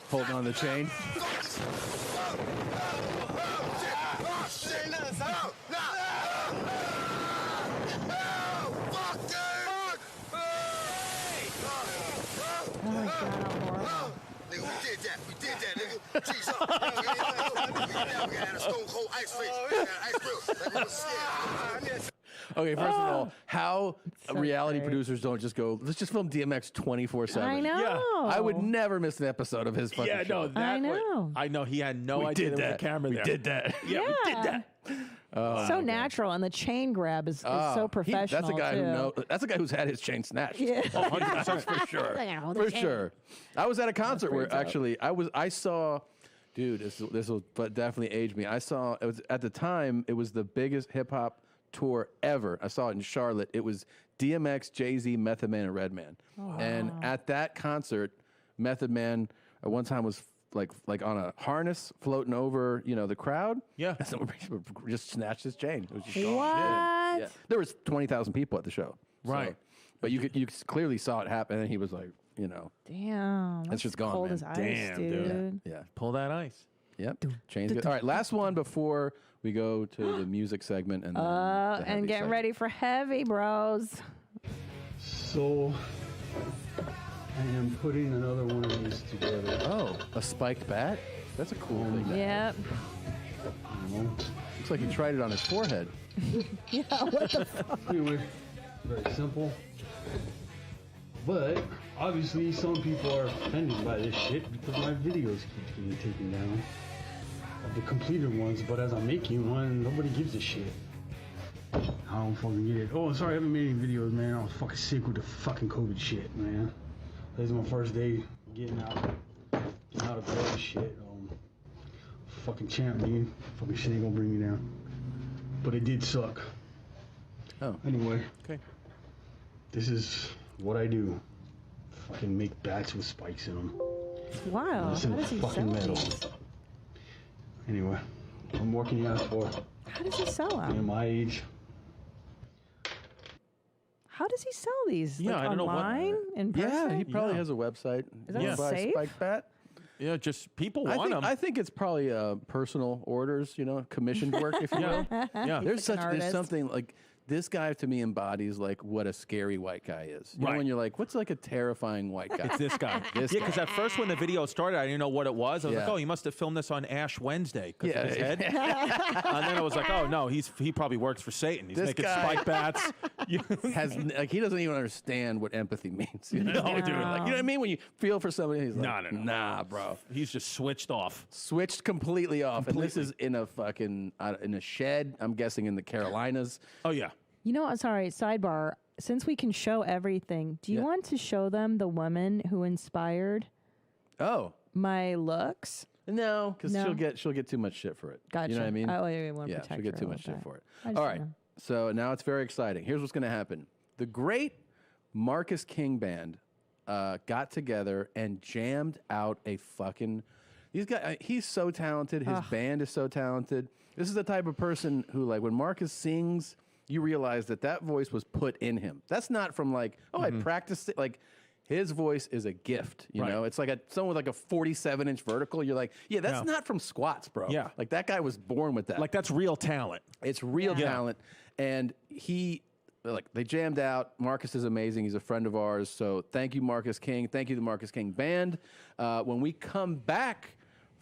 Holding on the chain. Oh my God, how horrible. Nigga, we did that, nigga. Jeez, we got a stone cold ice face. We got ice grill. Like we was scared. Okay, first of all, how So reality great. producers don't just go, let's just film DMX 24/7. I know. I would never miss an episode of his fucking Yeah, show. no, that I know. I know he had no We idea did there was that. a camera We there. did that. Yeah, we did that. So natural, and the chain grab is so professional. That's a guy too. who knows. That's a guy who's had his chain snatched. Yeah. 100%. for sure. Yeah, hold the For chain. sure. I was at a concert where pretty dope. actually I saw, dude, this will but definitely age me. I saw it was at the time it was the biggest hip hop tour ever. I saw it in Charlotte. It was DMX, Jay-Z, Method Man, and Redman. And at that concert, Method Man at one time was like on a harness floating over, the crowd. Yeah. And someone just snatched his chain. It was just gone. What? Yeah. There was 20,000 people at the show. Right. But you clearly saw it happen, and he was like, Damn. It's That's just gone, cold man. as ice, Damn, dude. yeah. Pull that ice. Yep. Chains good. All right, last one before we go to the music segment and then the heavy And getting segment. ready for heavy, bros. So, I am putting another one of these together. Oh, a spiked bat? That's a cool thing. Yep. Looks like he tried it on his forehead. Yeah, what the fuck? Anyway, very simple. But, obviously, some people are offended by this shit because my videos keep getting taken down. Of the completed ones, but as I'm making one, nobody gives a shit. I don't fucking get it. Oh, sorry, I haven't made any videos, man. I was fucking sick with the fucking COVID shit, man. This is my first day getting out of bed and shit. Fucking champ, man. Fucking shit ain't gonna bring me down. But it did suck. Oh. Anyway. Okay. This is what I do. Fucking make bats with spikes in them. Wow. It's in How does he fucking sell metal. these? Anyway, what more can you ask for? How does he sell At them? my age. How does he sell these? Yeah, like I don't know what- online? In person? Yeah, he probably Yeah. has a website. Is that You wanna buy a safe? spiked bat? Yeah, just people I want think, them. I think it's probably personal orders, commissioned work, if you will. Yeah. He's like an There's artist. something like this guy to me embodies like what a scary white guy is. You know, Right. when you're like, what's like a terrifying white guy? It's this guy. This Yeah, guy. because at first when the video started, I didn't know what it was. I was like, Yeah. oh, he must have filmed this on Ash Wednesday because Yeah. of his head. And then I was like, oh, no, he probably works for Satan. He's This making guy- spike bats. He doesn't even understand what empathy means. You know? No, dude. Like, you know what I mean? When you feel for somebody, he's like, No. nah, bro. He's just switched off. Switched completely off. And this is in a fucking, in a shed, I'm guessing in the Carolinas. Oh, yeah. You know what? Sorry, sidebar. Since we can show everything, do you Yeah. want to show them the woman who inspired Oh. my looks? No, because No. she'll get too much shit for it. Gotcha. You know what I mean? Oh, yeah, we want to Yeah, protect she'll get her too a much little shit bit. for it. I just All don't right. know. So now it's very exciting. Here's what's going to happen. The great Marcus King Band got together and jammed out a fucking... He's so talented. His band is so talented. This is the type of person who, like, when Marcus sings, you realize that voice was put in him. That's not from like, I practiced it. Like, his voice is a gift, you know? It's like someone with like a 47-inch vertical. You're like, that's not from squats, bro. Yeah. Like, that guy was born with that. Like, that's real talent. It's real talent. And they jammed out. Marcus is amazing. He's a friend of ours. So thank you, Marcus King. Thank you to the Marcus King Band. When we come back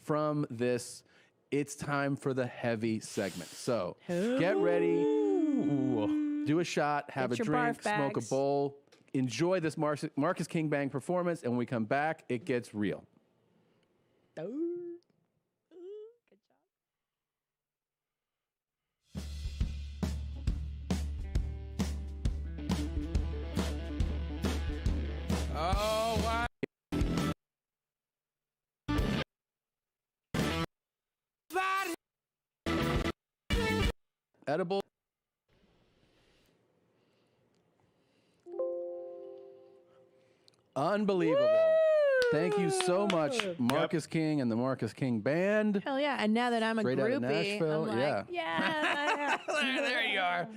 from this, it's time for the heavy segment. So get ready, do a shot, have a drink, smoke a bowl, enjoy this Marcus King Band performance, and when we come back, it gets real. Oh, wow. Edible. Unbelievable. Thank you so much, Marcus King and the Marcus King Band. Hell yeah. And now that I'm a Straight out of groupie, Nashville. I'm like, yeah. there you are.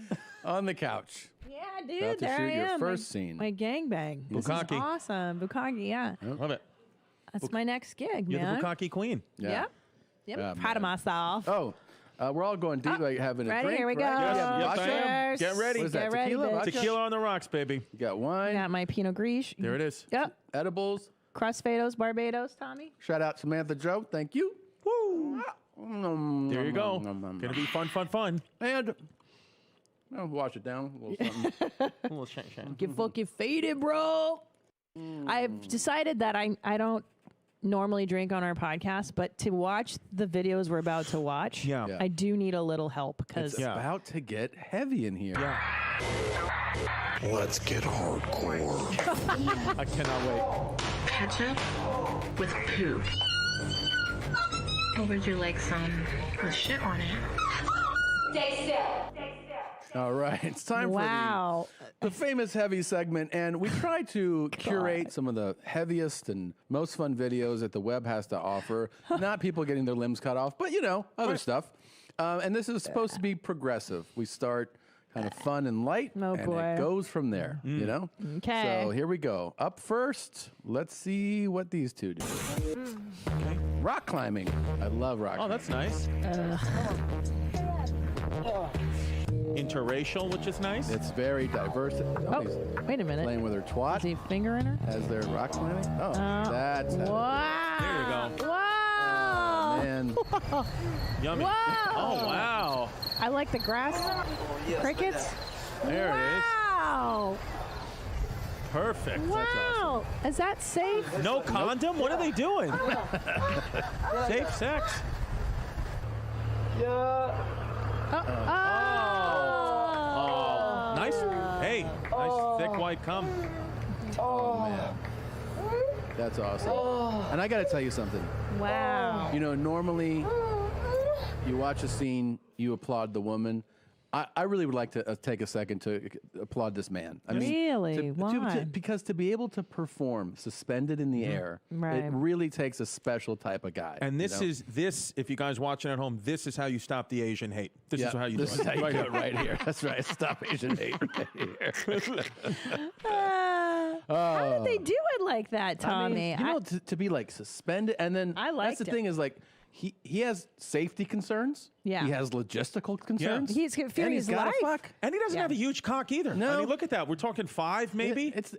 On the couch. Yeah, dude, About to there shoot I your am. first scene. My gangbang. This is Bukkake. awesome. Bukkake, yeah. Love it. That's my next gig, You're man. the Bukkake queen. Yep. Yeah, Proud of myself. Oh, we're all going deep, like having a ready? drink. Here we go. right? Yes, Vodka? I am. Cheers. Get ready. What is that, Get ready, tequila? bitch. Vodka? Tequila on the rocks, baby. You got wine. Got my Pinot Gris. There it is. Yep. Edibles. Crossfados, Barbados, Tommy. Shout out Samantha Joe. Thank you. Woo. There you go. Gonna be fun. And I'll wash it down. A little something. A little shine. Get fucking faded, bro. I've decided that I don't normally drink on our podcast, but to watch the videos we're about to watch, Yeah. I do need a little help because It's about to get heavy in here. Let's get hardcore. I cannot wait. Ketchup with poo. Or would you like some with shit on it? Stay still. All right, it's time for the famous heavy segment, and we try to curate some of the heaviest and most fun videos that the web has to offer. Not people getting their limbs cut off, but other stuff. And this is supposed to be progressive. We start kind of fun and light, and it goes from there. You know. Okay. So here we go. Up first, let's see what these two do. Okay. Rock climbing. I love rock. Oh, that's nice. Interracial, which is nice. It's very diverse. Wait a minute. Playing with her twat. Is he fingering her? As they're rock climbing? Oh, that's how wow. There you go. Wow. Oh, man. Yummy. Whoa. Oh, wow. I like the grass. Crickets. There it is. Wow. Perfect. Wow. Is that safe? No condom? What are they doing? Safe sex. Oh. Nice. Hey, nice thick white cum. Oh, man. That's awesome. And I got to tell you something. Wow. You know, normally you watch a scene, you applaud the woman. I really would like to take a second to applaud this man. I mean, Really? Why? because to be able to perform suspended in the air, Right. it really takes a special type of guy. And you this know? if you guys watching at home, this is how you stop the Asian hate. This is how you do it. This is how you Right do here. it right here. That's right. Stop Asian hate right here. How did they do it like that, Tommy? I mean, to be like suspended, and then I that's liked the it. thing is like he has safety concerns. Yeah. He has logistical concerns. He's fearing and his he's gotta life. fuck. And he doesn't have a huge cock either. No. I mean, look at that. We're talking 5, maybe. It's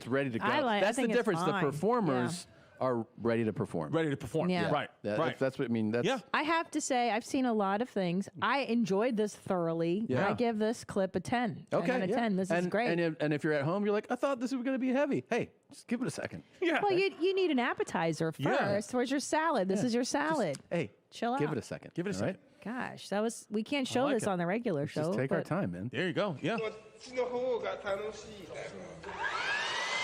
ready to go. I That's the think it's difference. The fine. performers are ready to perform. Ready to perform. Yeah. Right. Right. That's what I mean. That's, I have to say, I've seen a lot of things. I enjoyed this thoroughly. Yeah. I give this clip a 10. Okay. 10 out of 10. This is great. And if you're at home, you're like, I thought this was going to be heavy. Hey, just give it a second. Yeah. Well, you need an appetizer Yeah. first. Where's your salad? This is your salad. Hey, chill out. give it a second. Give it a second. Gosh, we can't show like this it. on the regular show. Just take our but- time, man. There you go. Yeah.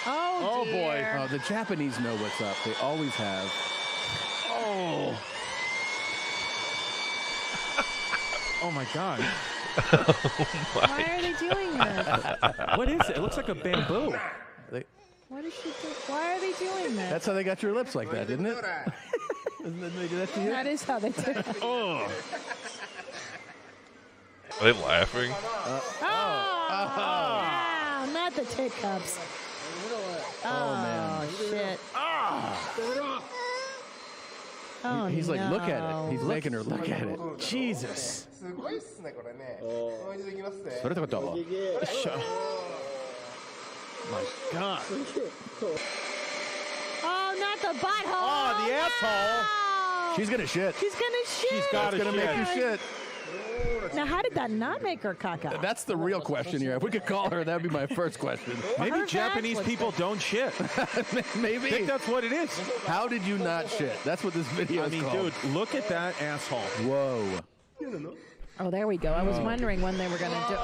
Oh, boy. dear. Oh, the Japanese know what's up. They always have. Oh. Oh my God. Why are they doing this? What is it? It looks like a bamboo. What is she doing? Why are they doing this? That's how they got your lips like that, isn't it? Isn't that they do that to you? That is how they do it. Oh. Are they laughing? Wow, not the tit cups. Oh, man. Shit. Oh, He's like, look at no. it. He's making her look at it. Jesus. すごいっすねこれね。もう一度いきますね。それってこと My God. Oh, not the butthole. Oh, the asshole. She's gonna shit. She's gonna shit. She's got It's gonna make you shit. Now, how did that not make her caca? That's the real question here. If we could call her, that'd be my first question. Maybe Japanese people don't shit. Maybe. I think that's what it is. How did you not shit? That's what this video is called. Dude, look at that asshole. Whoa. Oh, there we go. I was wondering when they were going to do.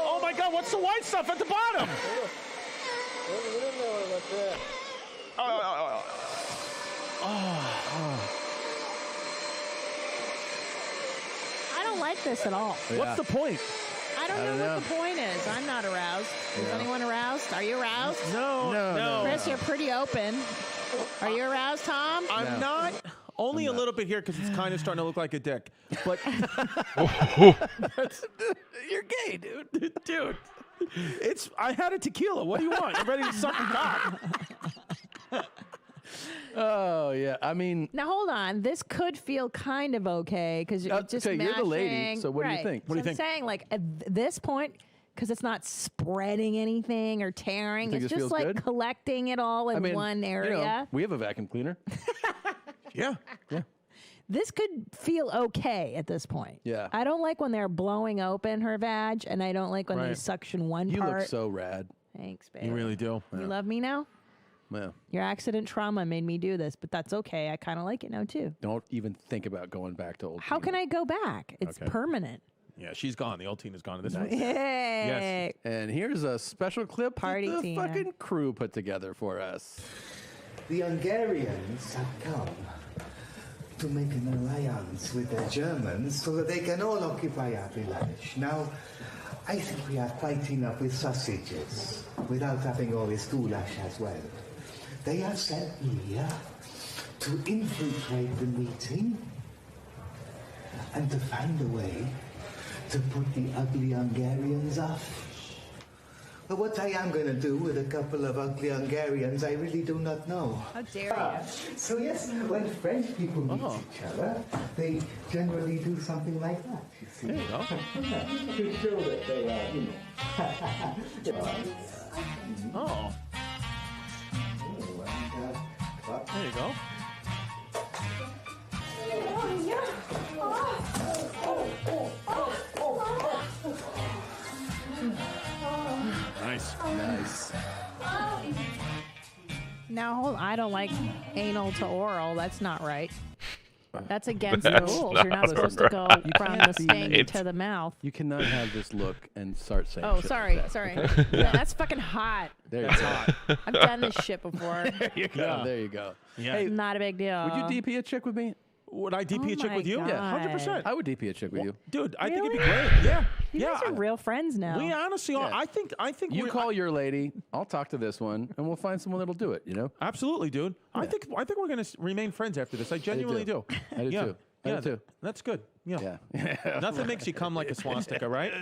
Oh my God, what's the white stuff at the bottom? I don't like this at all. Yeah. What's the point? I don't know what the point is. I'm not aroused. Is anyone aroused? Are you aroused? No. Chris, you're pretty open. Are you aroused, Tom? I'm not. Only a little bit here because it's kind of starting to look like a dick. But You're gay, dude. dude, I had a tequila. What do you want? I'm ready to suck a cock. Oh, yeah. I mean, Now hold on. This could feel kind of okay because you're just okay, you're the lady, mashing- so what do you Right. think? What do you So I'm think? saying, like, at this point, because it's not spreading anything or tearing, You think it's this just feels like good? collecting it all in I mean, one you area. know, we have a vacuum cleaner. Yeah. This could feel okay at this point. Yeah. I don't like when they're blowing open her vag, and I don't like when they Right. suction one You part. look so rad. Thanks, babe. You really do. You love me now? Well, Your accident trauma made me do this, but that's okay. I kind of like it now, too. don't even think about going back to old. How can I go back? It's Okay. permanent. Yeah, she's gone. The old Tina's gone. This one. Yay. And here's a special clip Party that the Tina. fucking crew put together for us. The Hungarians have come to make an alliance with the Germans so that they can all occupy our village. Now, I think we have quite enough with sausages without having all this goulash as well. They have sent me here to infiltrate the meeting and to find a way to put the ugly Hungarians off. But what I am going to do with a couple of ugly Hungarians, I really do not know. How dare you? So yes, when French people meet each other, they generally do something like that. You see? There you go. To show that they are, you know. Oh. There you go. Nice. Nice. Now, hold I don't like anal to oral. That's not right. That's against That's the rules. not You're not supposed to go right. from can't the be- stink It's- to the mouth. You cannot have this look and start saying. Oh, shit sorry, like that, sorry. okay? Yeah, that's fucking hot. There you That's go. hot. I've done this shit before. There you go. Yeah. There you go. Yeah. Hey, Not a big deal. would you DP a chick with me? Would I DP Oh a chick my with you? God. Yeah, 100%. I would DP a chick with you. Dude, I think it'd be Really? great. Yeah. You yeah. guys are real friends now. We honestly are. Yeah. I think You we're- call your lady. I'll talk to this one, and we'll find someone that'll do it. You know. Absolutely, dude. I think we're gonna remain friends after this. I genuinely do. I do yeah. too. I Yeah, do too. that's good. Yeah. Yeah. Nothing makes you come like a swastika, right?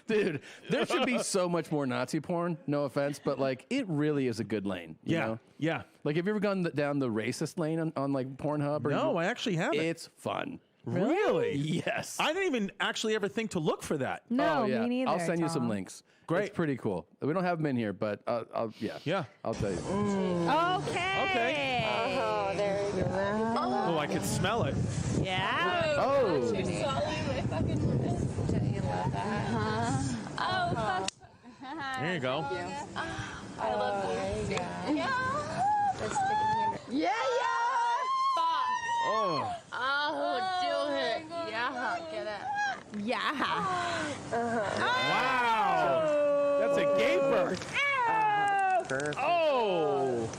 Dude, there should be so much more Nazi porn. No offense, but like it really is a good lane. You Yeah. know? Yeah. Like, have you ever gone down the racist lane on like Pornhub? Or No, I actually haven't. It's fun. Really? Yes. I didn't even actually ever think to look for that. No, Oh, yeah. me neither. I'll send you some Tom. links. Great. It's pretty cool. We don't have them in here, but yeah. I'll tell you. Okay. Oh, there you go. Oh, I can smell it. Yeah. Oh. There you go. I love this. Yeah. Oh. Oh, do it. Yeah, get it. Yeah. Wow. That's a gaper. Oh.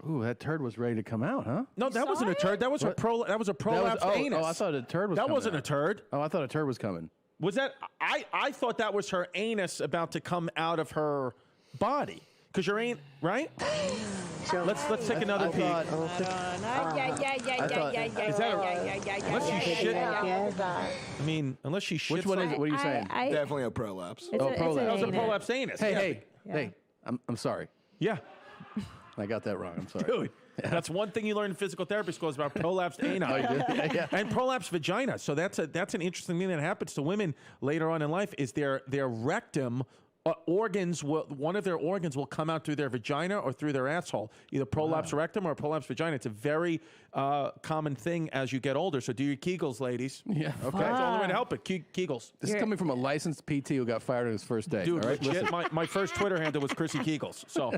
Ooh, that turd was ready to come out, huh? No, that wasn't a turd. That was a prolapsed anus. Oh, I thought a turd was That coming wasn't out. a turd. Oh, I thought a turd was coming. Was that? I thought that was her anus about to come out of her body. Because your ain't right. Let's take another peek. Unless she shit. I mean, unless she shits. Which one is it? What are you saying? Definitely a prolapse. That was a prolapsed anus. Hey, I'm sorry. Yeah. I got that wrong. I'm sorry. Dude, that's one thing you learn in physical therapy school is about prolapsed anus. Oh, you did? Yeah. And prolapsed vagina. So that's an interesting thing that happens to women later on in life is their rectum one of their organs will come out through their vagina or through their asshole, either prolapse rectum or prolapse vagina. It's a very common thing as you get older. So do your Kegels, ladies. Yeah. Okay. That's the only way to help it. Kegels. This is coming from a licensed PT who got fired on his first day. Dude, all right? legit, my first Twitter handle was Chrissy Kegels. So.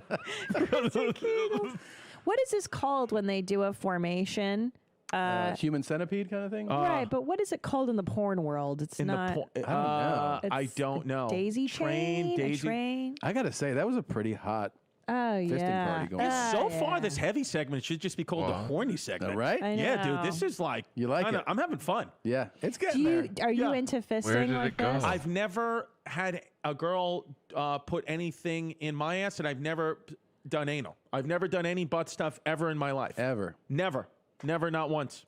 What is this called when they do a formation? Human centipede kind of thing? Right, but what is it called in the porn world? It's not. I don't know. Daisy Train, chain. daisy. A train. I got to say, that was a pretty hot fisting party going on. So far, this heavy segment should just be called the horny segment. Right? I Yeah, know. dude, this is like... You like it? I'm having fun. Yeah, it's Do getting you there. are you into fisting like this? I've never had a girl put anything in my ass, and I've never done anal. I've never done any butt stuff ever in my life. Ever. Never, not once.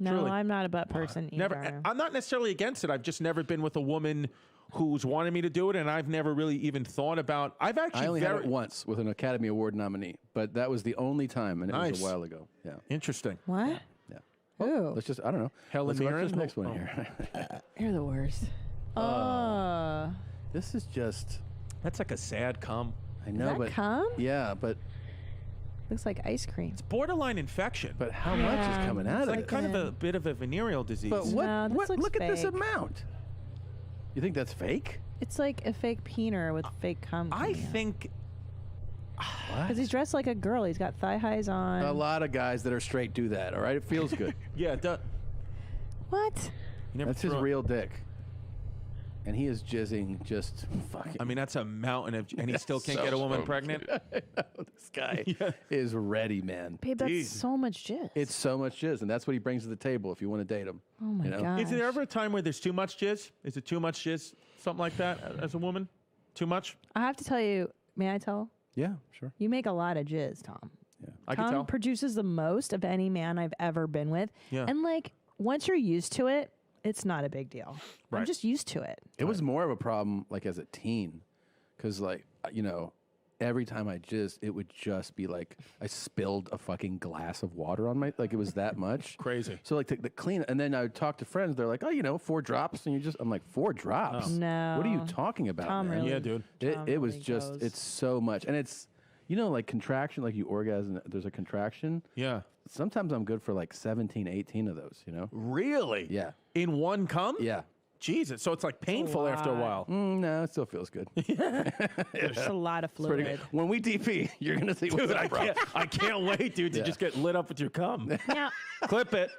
No, Truly. I'm not a butt person either. Never. I'm not necessarily against it. I've just never been with a woman who's wanted me to do it, and I've never really even thought about. I've actually I only had it once with an Academy Award nominee, but that was the only time, and it was Nice. a while ago. Yeah. Interesting. What? Yeah. Ooh, Let's just, I don't know. Helen Let's watch Mirren? this next one Oh. here. you're the worst. Oh, This is just, That's like a sad cum. I know, that but cum? yeah, but Looks like ice cream. It's borderline infection. But how much is coming out It's of like it? kind of a bit of a venereal disease. But what? No, this looks Look at this fake. amount. You think that's fake? It's like a fake peener with fake cum. I think. Because he's dressed like a girl. He's got thigh highs on. A lot of guys that are straight do that. All right, it feels good. Yeah, it does. What? That's his real dick. And he is jizzing just fucking. I mean, that's a mountain of, and he still can't get a woman pregnant. This guy is ready, man. Babe, that's so much jizz. It's so much jizz, and that's what he brings to the table if you want to date him. Oh my god. Is there ever a time where there's too much jizz? Is it too much jizz? Something like that as a woman? Too much? I have to tell you, may I tell? Yeah, sure. You make a lot of jizz, Tom. Yeah, I can Tom tell. produces the most of any man I've ever been with. Yeah. And like, once you're used to it, it's not a big deal. I'm Right. just used to it. It was more of a problem like as a teen, because like every time I jizzed, it would just be like I spilled a fucking glass of water on my it was that much. Crazy. So like the clean, and then I would talk to friends. They're like, 4 drops, and I'm like 4 drops. No. What are you talking about, Tom man? really- Yeah, dude. It was really just goes. it's so much, and it's like contraction, like you orgasm. There's a contraction. Yeah. Sometimes I'm good for like 17, 18 of those. Really? Yeah. In one cum? Yeah. Jesus. So it's like painful after a while. No, it still feels good. There's a lot of It's pretty fluid. good. When we DP, you're gonna see what's Dude, up, bro. I can't wait, dude, to Yeah. just get lit up with your cum. Now, Clip it.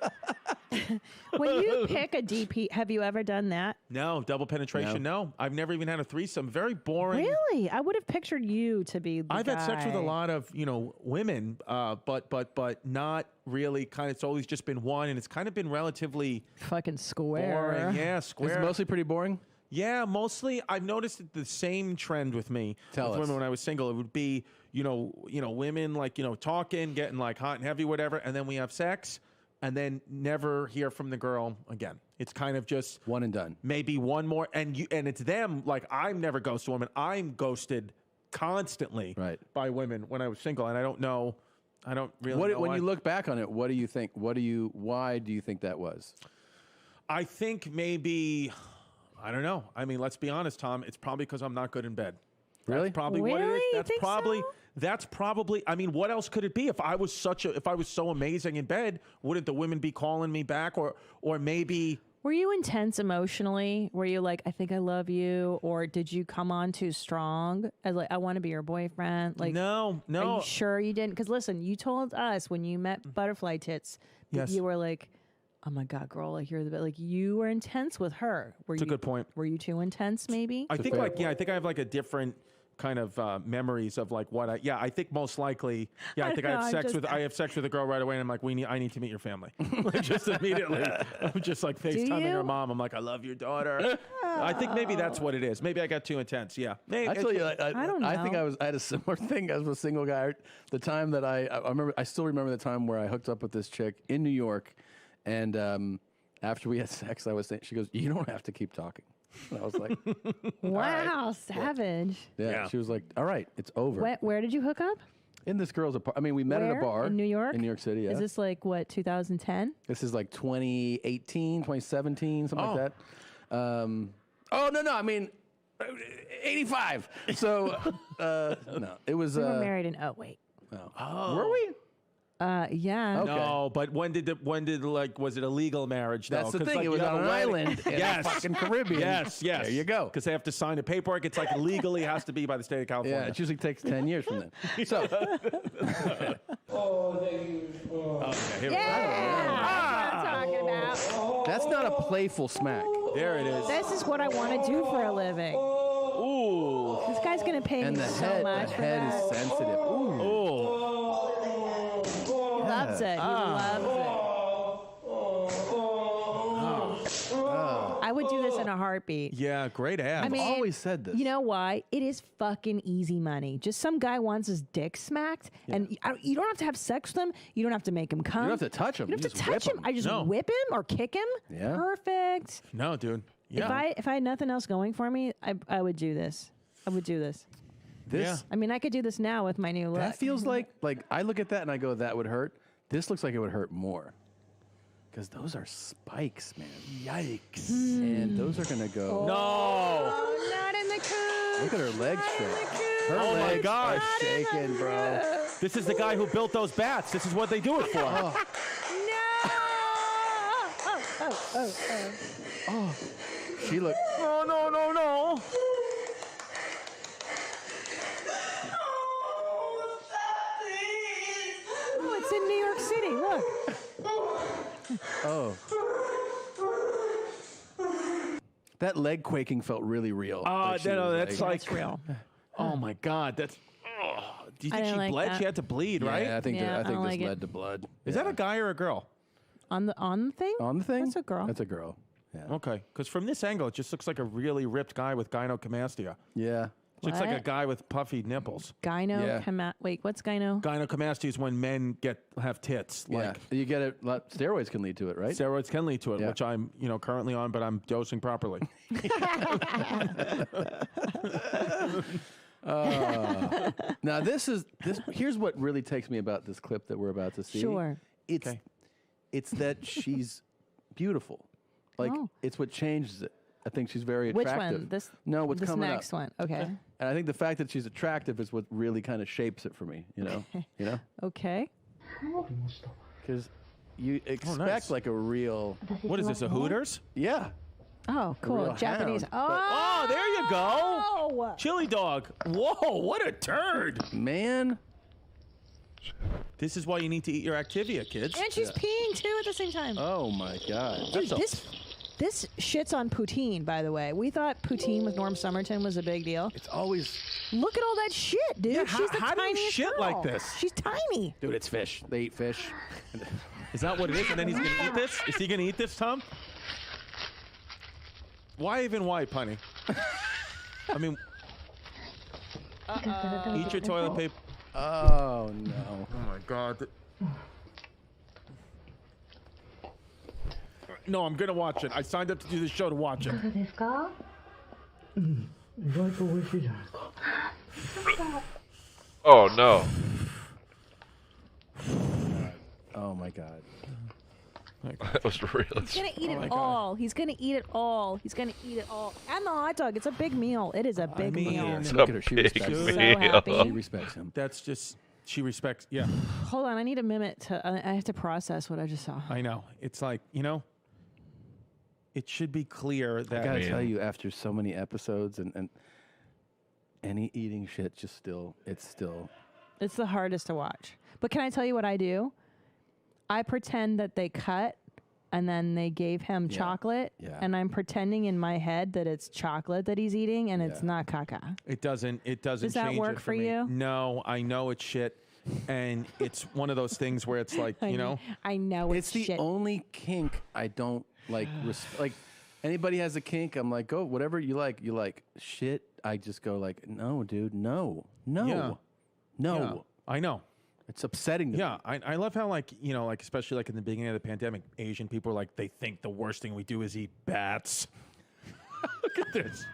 when you pick a DP, have you ever done that? No, double penetration, no. I've never even had a threesome. Very boring. Really? I would have pictured you to be the I've had sex with a guy. lot of, women, but not really it's always just been one, and it's kind of been relatively fucking square. boring. Yeah, square. It's mostly pretty boring. Yeah, mostly. I've noticed the same trend with me. Tell with us. women when I was single. It would be, women talking, getting like hot and heavy, whatever, and then we have sex, and then never hear from the girl again. It's kind of just one and done. Maybe one more, and it's them. Like I'm never ghosted a woman. I'm ghosted constantly by women when I was single, and I don't know. I don't really know When why. you look back on it, what do you think? Why do you think that was? I think maybe, I don't know. I mean, let's be honest, Tom. It's probably because I'm not good in bed. Really? That's probably what it Really? is. You That's think probably. so? That's probably. I mean, what else could it be? If I was so amazing in bed, wouldn't the women be calling me back, or maybe? Were you intense emotionally? Were you like, I think I love you? Or did you come on too strong? As like, I want to be your boyfriend? Like, no. Are you sure you didn't? Because listen, you told us when you met Butterfly Tits that Yes. you were like, oh my God, girl, like you're the best. Like you were intense with her. Were That's a good point. Were you too intense maybe? I think I think I have like a different kind of memories of like what I think most likely I think know, I have sex with a girl right away and I'm like I need to meet your family. Like, just immediately. I'm just like FaceTiming her mom. I'm like, I love your daughter. I think maybe that's what it is. Maybe I got too intense. Yeah. Maybe, I tell you, I don't know. I think I had a similar thing as a single guy. The time that I still remember the time where I hooked up with this chick in New York, and after we had sex, I was saying, she goes, "You don't have to keep talking." And I was like, wow, savage. Yeah. She was like, "All right, it's over." Where did you hook up? In this girl's apartment. I mean, we met at a bar. In New York? In New York City, yeah. Is this like, what, 2010? This is like 2018, 2017, something like that. No. I mean, 85. So, no. It was... We were married in... Oh, wait. Were we? Yeah. Okay. No, but when did was it a legal marriage? That's the thing. Like, it was on an island in the fucking Caribbean. Yes. There you go. Because they have to sign the paperwork. It's like legally has to be by the state of California. Yeah, it usually takes 10 years from then. So. Okay, here we go. That's what I'm talking about. That's not a playful smack. There it is. This is what I want to do for a living. Ooh. This guy's going to pay And me the so head, much the for head that. is sensitive. Ooh. He loves it. He loves it. I would do this in a heartbeat. Yeah, great ass. I mean, always said this. You know why? It is fucking easy money. Just some guy wants his dick smacked, and you don't have to have sex with him. You don't have to make him come. You don't have to touch him. You don't have to just whip touch him. I just whip him or kick him. Yeah. Perfect. No, dude. Yeah. If I had nothing else going for me, I would do this. I would do this. This, I mean, I could do this now with my new look. that feels like I look at that and I go, that would hurt. This looks like it would hurt more. Because those are spikes, man. Yikes. And those are going to go. No. Oh, not in the coop. Look at her legs shake. Her Oh my legs gosh. are shaking, bro. This is the guy who built those bats. This is what they do it for. Oh. She looked. No. Oh, it's in New York City. Look. Oh. That leg quaking felt really real. Like she was that's like That's real. Oh my God, that's. Do you I think didn't she like bled? that. She had to bleed, Yeah, right? I think Yeah, I this don't like it. led to blood. Is that a guy or a girl? On the thing? On the thing? That's a girl. That's a girl. Yeah. Okay, because from this angle, it just looks like a really ripped guy with gynecomastia. Yeah. Looks like a What? guy with puffy nipples. Wait, what's gyno? Gynecomastia is when men have tits. Yeah. Like You get it. Steroids can lead to it, right? steroids can lead to it, Yeah. which I'm currently on, but I'm dosing properly. Now this. Here's what really takes me about this clip that we're about to see. Sure. It's that she's beautiful. Like Oh. it's what changes it. I think she's very Which attractive. one? This What's this coming next up. one. Okay. And I think the fact that she's attractive is what really kind of shapes it for me. You know. Okay. Because you expect nice. like a real. What is this, a Hooters? Yeah. Oh, cool. real Japanese. hound, Oh, there you go. go. Chili dog. Whoa, what a turd. Man. This is why you need to eat your Activia, kids. And she's peeing too at the same time. Oh my God. Dude, this shits on poutine, by the way. We thought poutine with Norm Summerton was a big deal. It's always. Look at all that shit, dude. Yeah, She's the how do you tiniest shit girl. like this? She's tiny. Dude, it's fish. They eat fish. Is that what it is? And then he's going to eat this? Is he going to eat this, Tom? Why even wipe, honey? I mean, eat your toilet paper. Oh no. Oh my God. No, I'm going to watch it. I signed up to do this show to watch it. Oh no. Oh my God. That was real. He's gonna eat it all. He's gonna eat it all. He's gonna eat it all. And the hot dog. It's a big meal. It is a big meal. It's Look a at her. She big respects him. So meal. happy. She respects him. That's just, she respects, yeah. Hold on, I need a minute to. I have to process what I just saw. I know. It's like, it should be clear that. I gotta tell you, after so many episodes and any eating shit, it's still. It's the hardest to watch. But can I tell you what I do? I pretend that they cut and then they gave him chocolate, and I'm pretending in my head that it's chocolate that he's eating, and it's not caca. It doesn't. Does that change work it for me. you? No, I know it's shit, and it's one of those things where it's like, you know, I know it's the shit. only kink I don't like. Like anybody has a kink, I'm like, go whatever you like. You like shit. I just go like, no, dude, no. Yeah. Yeah. I know. It's upsetting to me. I love how, like, you know, like, especially like in the beginning of the pandemic, Asian people are like, they think the worst thing we do is eat bats. Look at this.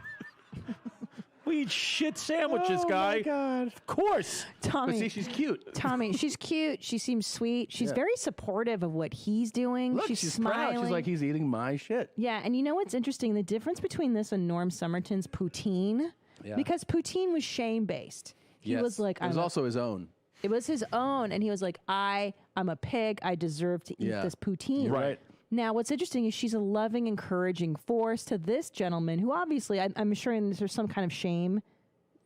We eat shit sandwiches, guy. Oh my God. Of course. Tommy. But see, she's cute. Tommy, she's cute. She seems sweet. She's very supportive of what he's doing. Look, she's she's smiling. proud. She's like, he's eating my shit. Yeah, and you know what's interesting? The difference between this and Norm Summerton's poutine, because poutine was shame-based. He was like, it was also his own. It was his own, and he was like, I'm a pig. I deserve to eat this poutine. You're right. Now, what's interesting is she's a loving, encouraging force to this gentleman who obviously, I'm sure there's some kind of shame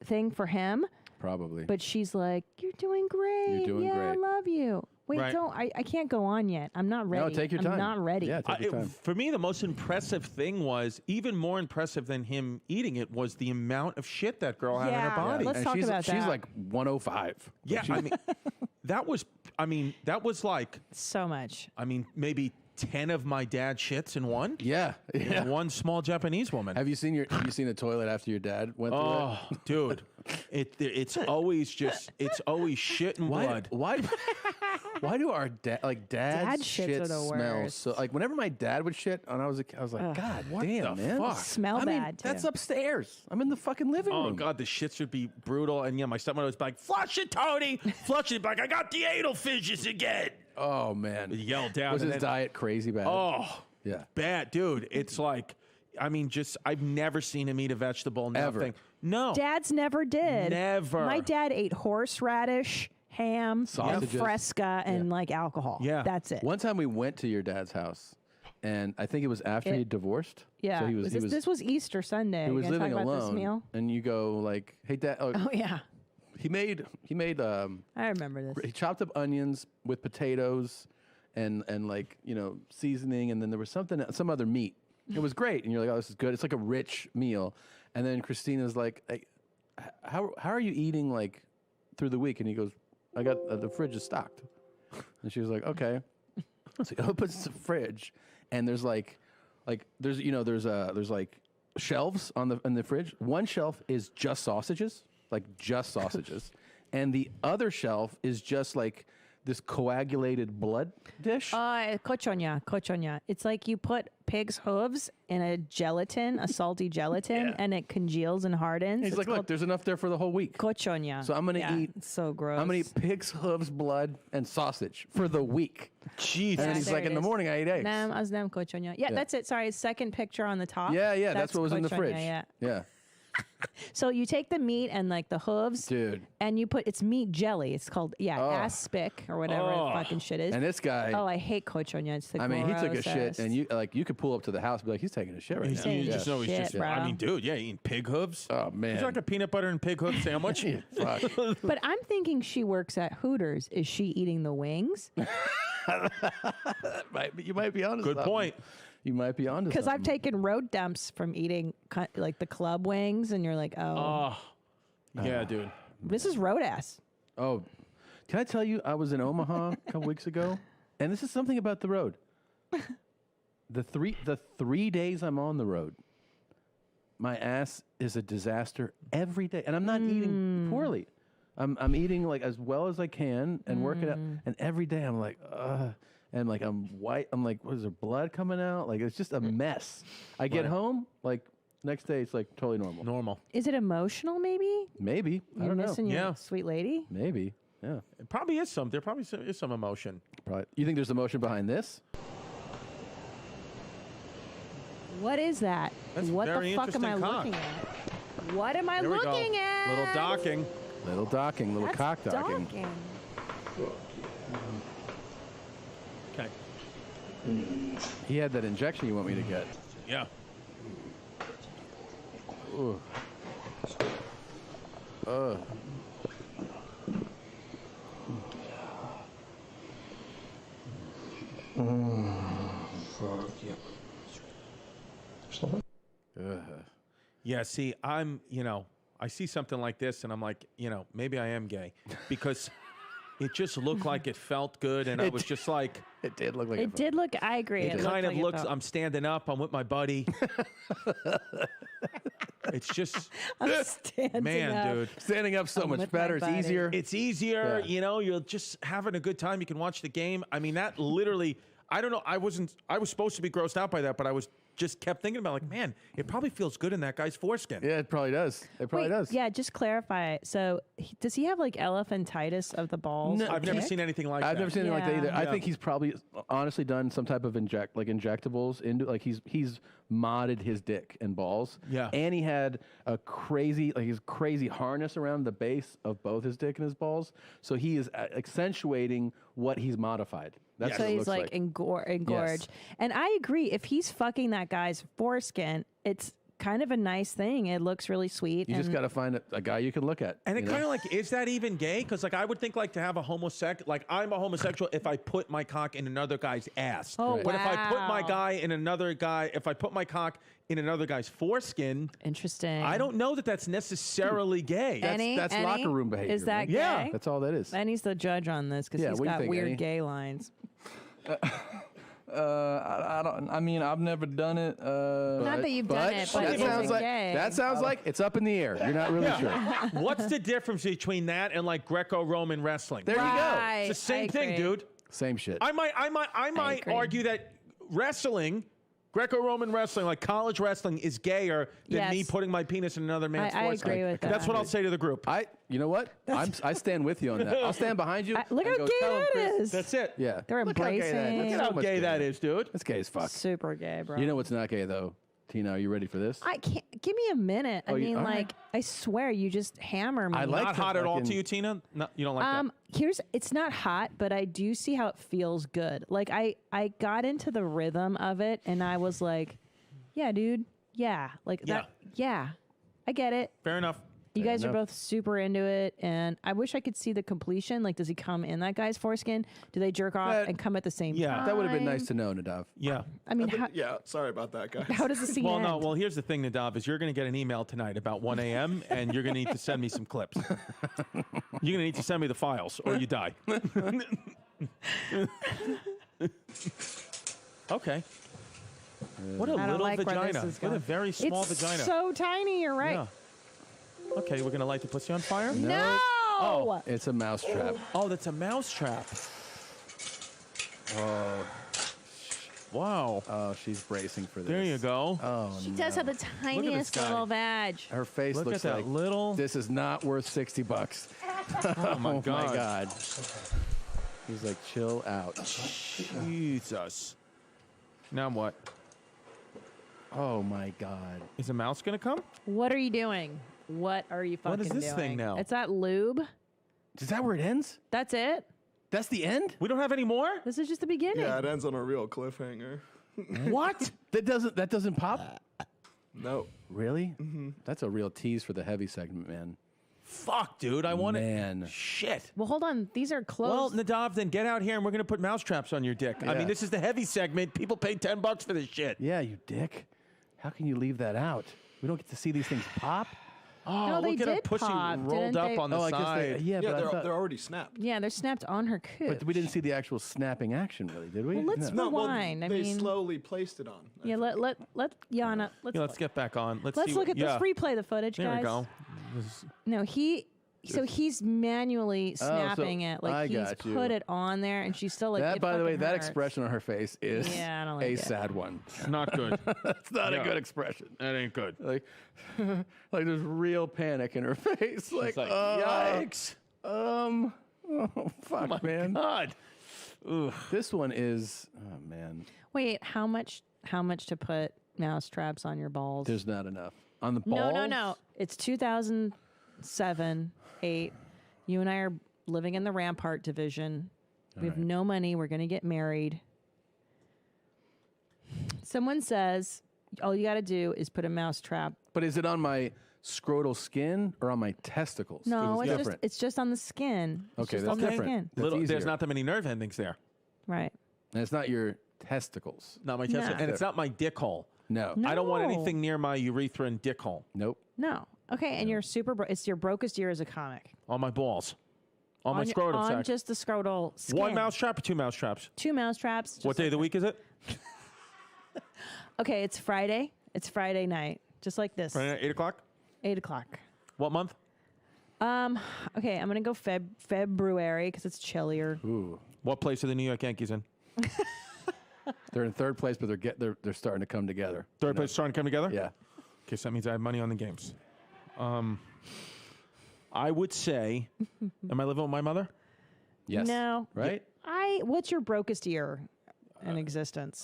thing for him. Probably. But she's like, you're doing great. You're doing I great. love you. Wait, Right. don't. I can't go on yet. I'm not ready. No, take your time. I'm not ready. Yeah, take your time. For me, the most impressive thing was, even more impressive than him eating it, was the amount of shit that girl had in her body. Let's talk about that. She's like 105. Yeah, I mean, that was like so much. I mean, maybe 10 of my dad's shits in one. Yeah. And one small Japanese woman. Have you seen the toilet after your dad went through Oh, dude, it's always shit and blood. Why do our dad's Dad shits shit are the smell worst. so? Like whenever my dad would shit, and I was like, God what damn, the man, fuck? Smell I mean, bad, too. that's upstairs. I'm in the fucking living Oh room. God, the shits would be brutal. And yeah, my stepmother was like, "Flush it, Tony, flush it." Like, I got the anal fissures again. Oh man, He yelled down. was and his then- diet crazy bad? Oh, yeah. bad, dude. It's like, I mean, just I've never seen him eat a vegetable. Ever. Nothing. No. Dads never did. Never. My dad ate horseradish, ham, Sausages. and Fresca, and like alcohol. Yeah. That's it. One time we went to your dad's house, and I think it was after he divorced. Yeah. So he was. This was Easter Sunday. He was You gonna living talk about this alone, meal? and you go like, "Hey, Dad." Oh yeah. He made. I remember this. He chopped up onions with potatoes, and like seasoning, and then there was some other meat. It was great, and you're like, "Oh, this is good." It's like a rich meal, and then Christina's like, hey, "How are you eating like through the week?" And he goes, "I got the fridge is stocked," and she was like, "Okay." So he opens the fridge, and there's there's like shelves in the fridge. One shelf is just sausages, and the other shelf is just like this coagulated blood dish. Cochonia. It's like you put pig's hooves in a gelatin, a salty gelatin, and it congeals and hardens. He's It's like, "Look, called there's enough there for the whole week." cochonia. So I'm gonna eat. It's so gross. I'm gonna eat pig's hooves, blood, and sausage for the week. Jesus. And then he's there like, it "In the is. morning, I eat eggs." Nam aznam cochonia. Yeah, that's it. Sorry, second picture on the top. Yeah, that's what was in the cochonia, fridge. Yeah. So you take the meat and like the hooves, Dude. and you put it's meat jelly. It's called aspic or whatever Oh. the fucking shit is. And this guy. Oh, I hate cochonia. It's the I mean, he took a shit, grossest. and you could pull up to the house and be like, "He's taking a shit right now." You just know he's shit, just. bro. I mean, dude, yeah, eating pig hooves. Oh man. Would you like a peanut butter and pig hoof sandwich? Fuck. But I'm thinking she works at Hooters. Is she eating the wings? You might be honest. Good point. You might be onto Because I've something. taken road dumps from eating like the club wings, and you're like, oh, Yeah, dude. this is road ass. Oh, can I tell you? I was in Omaha a couple weeks ago, and this is something about the road. The 3 days I'm on the road, my ass is a disaster every day, and I'm not eating poorly. I'm eating like as well as I can and working out, and every day I'm like, and like I'm white. I'm like, what is there blood coming out? Like it's just a mess. I get Right. home, like next day it's like totally normal. Normal. Is it emotional? Maybe Maybe I you're don't know. missing your Yeah. sweet lady. Maybe yeah. It probably is some. There probably is some emotion. Probably. You think there's emotion behind this? What is that? That's What very the fuck am I interesting cock. looking at? What am I There we go. looking at? Little docking. Little docking, little That's cock docking. Okay. He had that injection you want me to get. Yeah. Ooh. Yeah, see, I'm, I see something like this and I'm like, maybe I am gay because it just looked like it felt good. And I was just like, it did look like it did look, I agree. It looked kind of like looks, felt- I'm standing up, I'm with my buddy. It's just, I'm standing man, up. dude. Standing up so I'm much with my better. It's buddy. easier. It's easier, Yeah. you're just having a good time. You can watch the game. I mean, that literally, I don't know, I was supposed to be grossed out by that, but I was just kept thinking about like, man, it probably feels good in that guy's foreskin. Yeah, it probably does. It probably does. Yeah, just clarify. So, does he have like elephantitis of the balls? No, I've never seen anything like that. I've never seen anything like that either. I Yeah. think he's probably honestly done some type of injectables into he's modded his dick and balls. Yeah. And he had a crazy his crazy harness around the base of both his dick and his balls. So he is accentuating what he's modified. That's so what it he's looks like engorged. And I agree. If he's fucking that guy's foreskin, it's kind of a nice thing. It looks really sweet. You just got to find a guy you can look at. And it you know? kind of like, is that even gay? Because like I would think like to have a homosexual, like I'm a homosexual if I put my cock in another guy's ass. Oh, But if I put my wow. guy in another guy, if I put my cock in another guy's foreskin, interesting. I don't know that that's necessarily gay. That's locker room behavior. Is that man. gay? Yeah. That's all that is. Benny's the judge on this because Yeah, he's what do you got think, weird Benny? gay lines. I don't. I mean, I've never done it. Not that you've done it, but that is sounds it like gay? that sounds like it's up in the air. You're not really sure. What's the difference between that and like Greco-Roman wrestling? There you go. Right, It's the same I thing, agree. dude. Same shit. I might agree. argue that wrestling, Greco-Roman wrestling, like college wrestling, is gayer than me Yes. putting my penis in another man's I foreskin. agree with that. That's what I'll say to the group. You know what? I stand with you on that. I'll stand behind you. Look and how go, gay "Tell him, that Chris." is. That's it. Yeah. They're Look how gay that is. embracing. Look Look at how much gay that is, dude. That's gay as fuck. Super gay, bro. You know what's not gay though? Tina, are you ready for this? I can't. Give me a minute. I Oh, you- mean, all like, right. I swear, you just hammer me. I like Not to hot at all fucking- to you, Tina? No, you don't like that? It's not hot, but I do see how it feels good. Like I got into the rhythm of it, and I was like, yeah, dude, yeah, like that, yeah, I get it. Fair enough. You guys are both super into it, and I wish I could see the completion. Like, does he come in that guy's foreskin? Do they jerk off and come at the same time? That would have been nice to know, Nadav. Yeah. I mean, how, Yeah, sorry about that, guys. how does the scene Well, end? no. Well, here's the thing, Nadav, is you're going to get an email tonight about 1 a.m., and you're going to need to send me some clips. You're going to need to send me the files, or you die. Okay. What a I don't little like where this vagina. is What a going. very small it's vagina. so tiny. You're right. Yeah. Okay, we're going to light the pussy on fire? No. Oh. It's a mouse trap. Oh, that's a mouse trap. Oh. Wow. Oh, she's bracing for this. There you go. Oh, She no. does have the tiniest guy. little vag. Her face Look looks at that like little. this is not worth $60. Oh my God. my God. He's like, chill out. Jesus. Now what? Oh my God. Is a mouse going to come? What are you doing? What are you fucking What is this doing? thing now? It's that lube. Is that where it ends? That's it. That's the end? We don't have any more? This is just the beginning. Yeah, it ends on a real cliffhanger. What? That doesn't pop? No. Really? That's a real tease for the heavy segment, man. Fuck, dude. I want Man. it. Shit. Well, hold on. These are Well, closed. Nadav, then get out here and we're going to put mouse traps on your dick. I Yeah. mean, this is the heavy segment. People pay $10 for this shit. Yeah, you dick. How can you leave that out? We don't get to see these things pop? Oh, No, they look at her did pussy pop, rolled didn't up they? on the I guess side. yeah, but I they're, thought, they're already snapped. Yeah, they're snapped on her cooch. but we didn't see the actual snapping action, really, did we? Well, let's No. rewind. I they mean, slowly placed it on. yeah. Let Yana. Yeah, let's get back on. Let's see look what- at this. Replay the footage, There guys. we go. This- No, he's manually so snapping it. Like I he's got you. put it on there, and she's still like. That, it by the way, fucking that hurts. expression on her face is Yeah, I don't like a it. sad one. Not good. That's not Yeah. a good expression. That ain't good. Like, like there's real panic in her face. Like, like, yikes. Oh, fuck, man. God. Ugh. This one is, oh, man. Wait, how much to put mouse traps on your balls? There's not enough. On the balls? No. It's 2007, 8. You and I are living in the Rampart division. We have no money. We're going to get married. Someone says all you got to do is put a mouse trap. But is it on my scrotal skin or on my testicles? No, it's it's different. it's just on the skin. It's Okay, just that's on the different. skin. That's There's easier. not that many nerve endings there. Right. And it's not your testicles. Not my testicle. No. And it's not my dick hole. No. I don't want No. anything near my urethra and dick hole. Nope. No. Okay, and you're it's your brokest year as a comic. On my balls. On my your- scrotum on sack. just the scrotal skin. One mousetrap or two mousetraps? 2 mousetraps. What day of the week is it? Okay, it's Friday. It's Friday night, just like this. Friday night, 8 o'clock? 8 o'clock. What month? Okay, I'm gonna go February because it's chillier. Ooh. What place are the New York Yankees in? They're in third place, but they're starting to come together. Third place starting to come together? Yeah. Okay, so that means I have money on the games. I would say, am I living with my mother? Yes. No. Right? What's your brokest year in existence?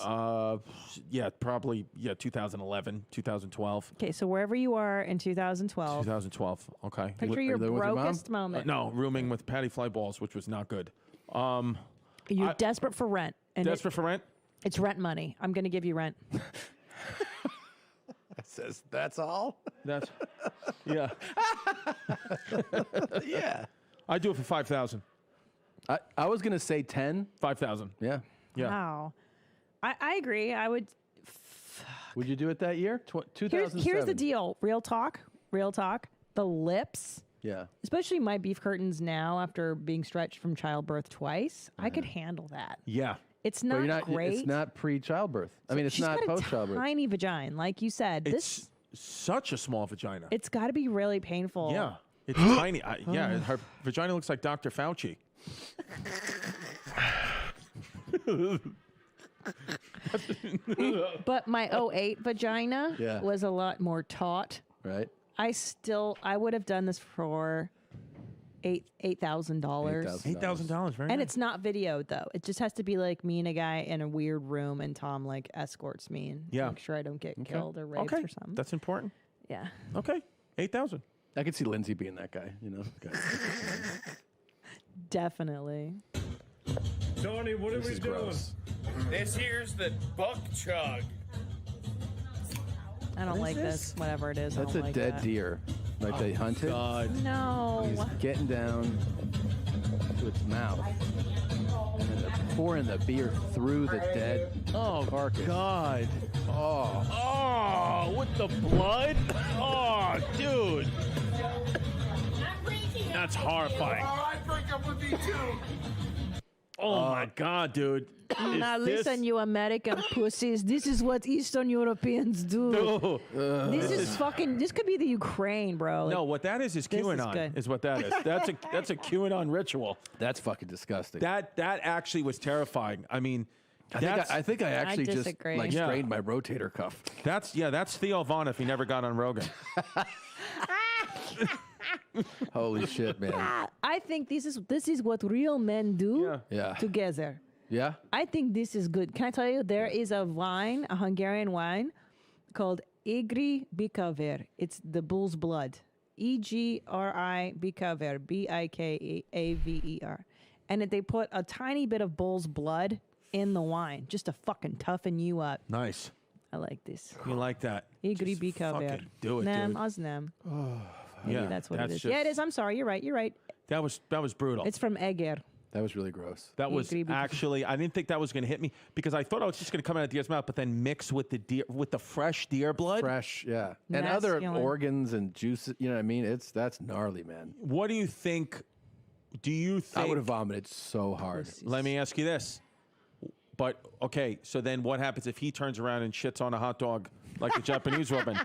Yeah, probably 2011, 2012. Okay, so wherever you are in 2012, 2012. Okay. picture your brokest moment. No, rooming with Patty Fly Balls, which was not good. You're desperate for rent. And Desperate for rent? It's rent money. I'm going to give you rent. It says that's all. That's yeah. Yeah. I do it for 5,000. I was gonna say 10. 5,000. Yeah. Yeah. Wow. I agree. I would. Would you do it that year? 2007. Here's the deal. Real talk. The lips. Yeah. Especially my beef curtains now after being stretched from childbirth twice. I could handle that. Yeah. It's But not, you're not great. It's not pre-childbirth. I mean, it's She's not got post-childbirth. a tiny vagina, like you said. It's such a small vagina. It's got to be really painful. Yeah. It's tiny. Yeah, her vagina looks like Dr. Fauci. But my 08 vagina Yeah. was a lot more taut. Right. I would have done this for $8,000. $8,000, very And nice. it's not videoed though. It just has to be like me and a guy in a weird room, and Tom like escorts me and Yeah. make sure I don't get killed or raped Okay. or something. That's important. Yeah. Okay. 8,000. I could see Lindsay being that guy. You know. Definitely. Tony, what are This we is doing? gross. This here's the buck chug. I don't like this. Whatever it is. I That's don't a like dead that. deer. Like they hunted. No. He's getting down to its mouth. And then they're pouring the beer through the dead carcass. God. Oh. Oh, with the blood? Oh, dude. That's horrifying. I break up with you too. Oh, my God, dude. Now Is listen, this- you American pussies. This is what Eastern Europeans do. No. This is fucking. This could be the Ukraine, bro. No, what that is This is QAnon. good. Is what that is. That's a QAnon ritual. That's fucking disgusting. That actually was terrifying. I mean, I think I actually just disagree. like Yeah. strained my rotator cuff. that's Theo Vaughn if he never got on Rogan. Holy shit, man. I think this is what real men do Yeah. together. Yeah. I think this is good. Can I tell you, there is a wine, a Hungarian wine, called Egri Bikaver. It's the bull's blood. Egri Bikaver, Bikaver. And they put a tiny bit of bull's blood in the wine just to fucking toughen you up. Nice. I like this. You like that? Egri Bikaver. fucking do it, Nam dude. Oznam. Maybe Yeah, that's what that's it is. just- Yeah, it is. I'm sorry. You're right. That was brutal. It's from Eger. That was really gross. That was actually, I didn't think that was going to hit me because I thought I was just going to come out of deer's mouth, but then mix with the fresh deer blood. Fresh, yeah. And other Masculine. organs and juices, you know what I mean? That's gnarly, man. What do you think? Do you think? I would have vomited so hard. Let me ask you this. But okay, so then what happens if he turns around and shits on a hot dog like the Japanese woman?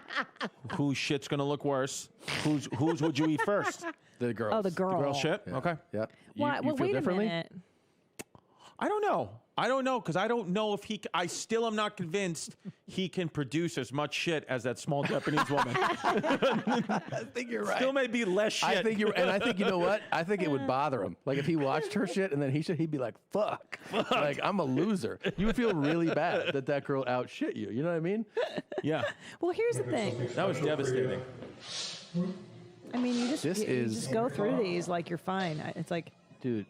Whose shit's going to look worse? Whose would you eat first? The girls. Oh, the girl. The girl shit? Yeah. Okay. Yeah. Why? You Well, feel wait differently? a minute. I don't know because I don't know if I still am not convinced he can produce as much shit as that small Japanese woman. I think you're right. Still may be less shit. I think and I think you know what? I think it would bother him. Like if he watched her shit and then he'd be like, "Fuck, like I'm a loser." You would feel really bad that girl out shit you. You know what I mean? Yeah. Well, here's the thing. That was devastating. I mean, you just This you is- just go through these like you're fine. It's like Dude,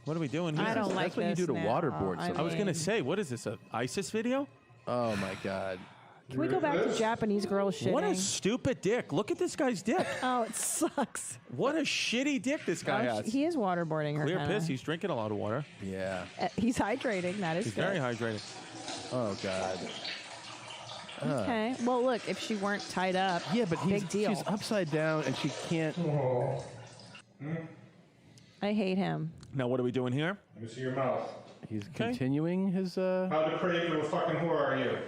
what are we doing here? I don't like that's what you do this to now. waterboard I someone. I was going to mean, say, what is this, a ISIS video? Oh my god. Can we go back to Japanese girls shitting? What a stupid dick. Look at this guy's dick. Oh, it sucks. What a shitty dick this guy has. He is waterboarding her. Clear kinda. piss. He's drinking a lot of water. Yeah. He's hydrating. That is He's good. very hydrated. Oh god. Okay. Well, look, if she weren't tied up, Yeah, but big deal. she's upside down and she can't. I hate him. Now, what are we doing here? Let me see your mouth. He's continuing his. How depraved of a fucking whore are you?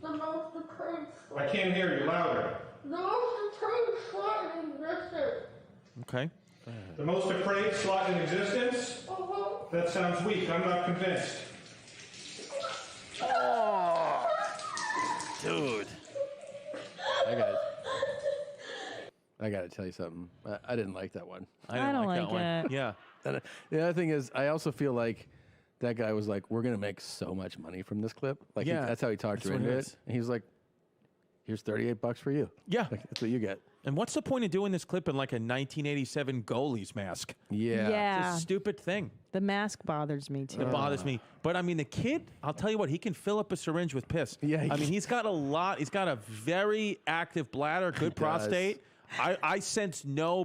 The most depraved. I can't hear you. Louder. The most depraved slut in existence. Okay. The most depraved slut in existence? That sounds weak. I'm not convinced. Oh, dude. I got to tell you something. I didn't like that one. I don't like it. Yeah. And the other thing is, I also feel like that guy was like, "We're gonna make so much money from this clip." Like, Yeah, that's how he talked that's her what into it it. is. And he was like, "Here's $38 for you." Yeah. Like, that's what you get. And what's the point of doing this clip in like a 1987 goalie's mask? Yeah. Yeah. It's a stupid thing. The mask bothers me too. It bothers me. But I mean, the kid, I'll tell you what, he can fill up a syringe with piss. Yeah. I mean, he's got a lot. He's got a very active bladder, good prostate. I sense no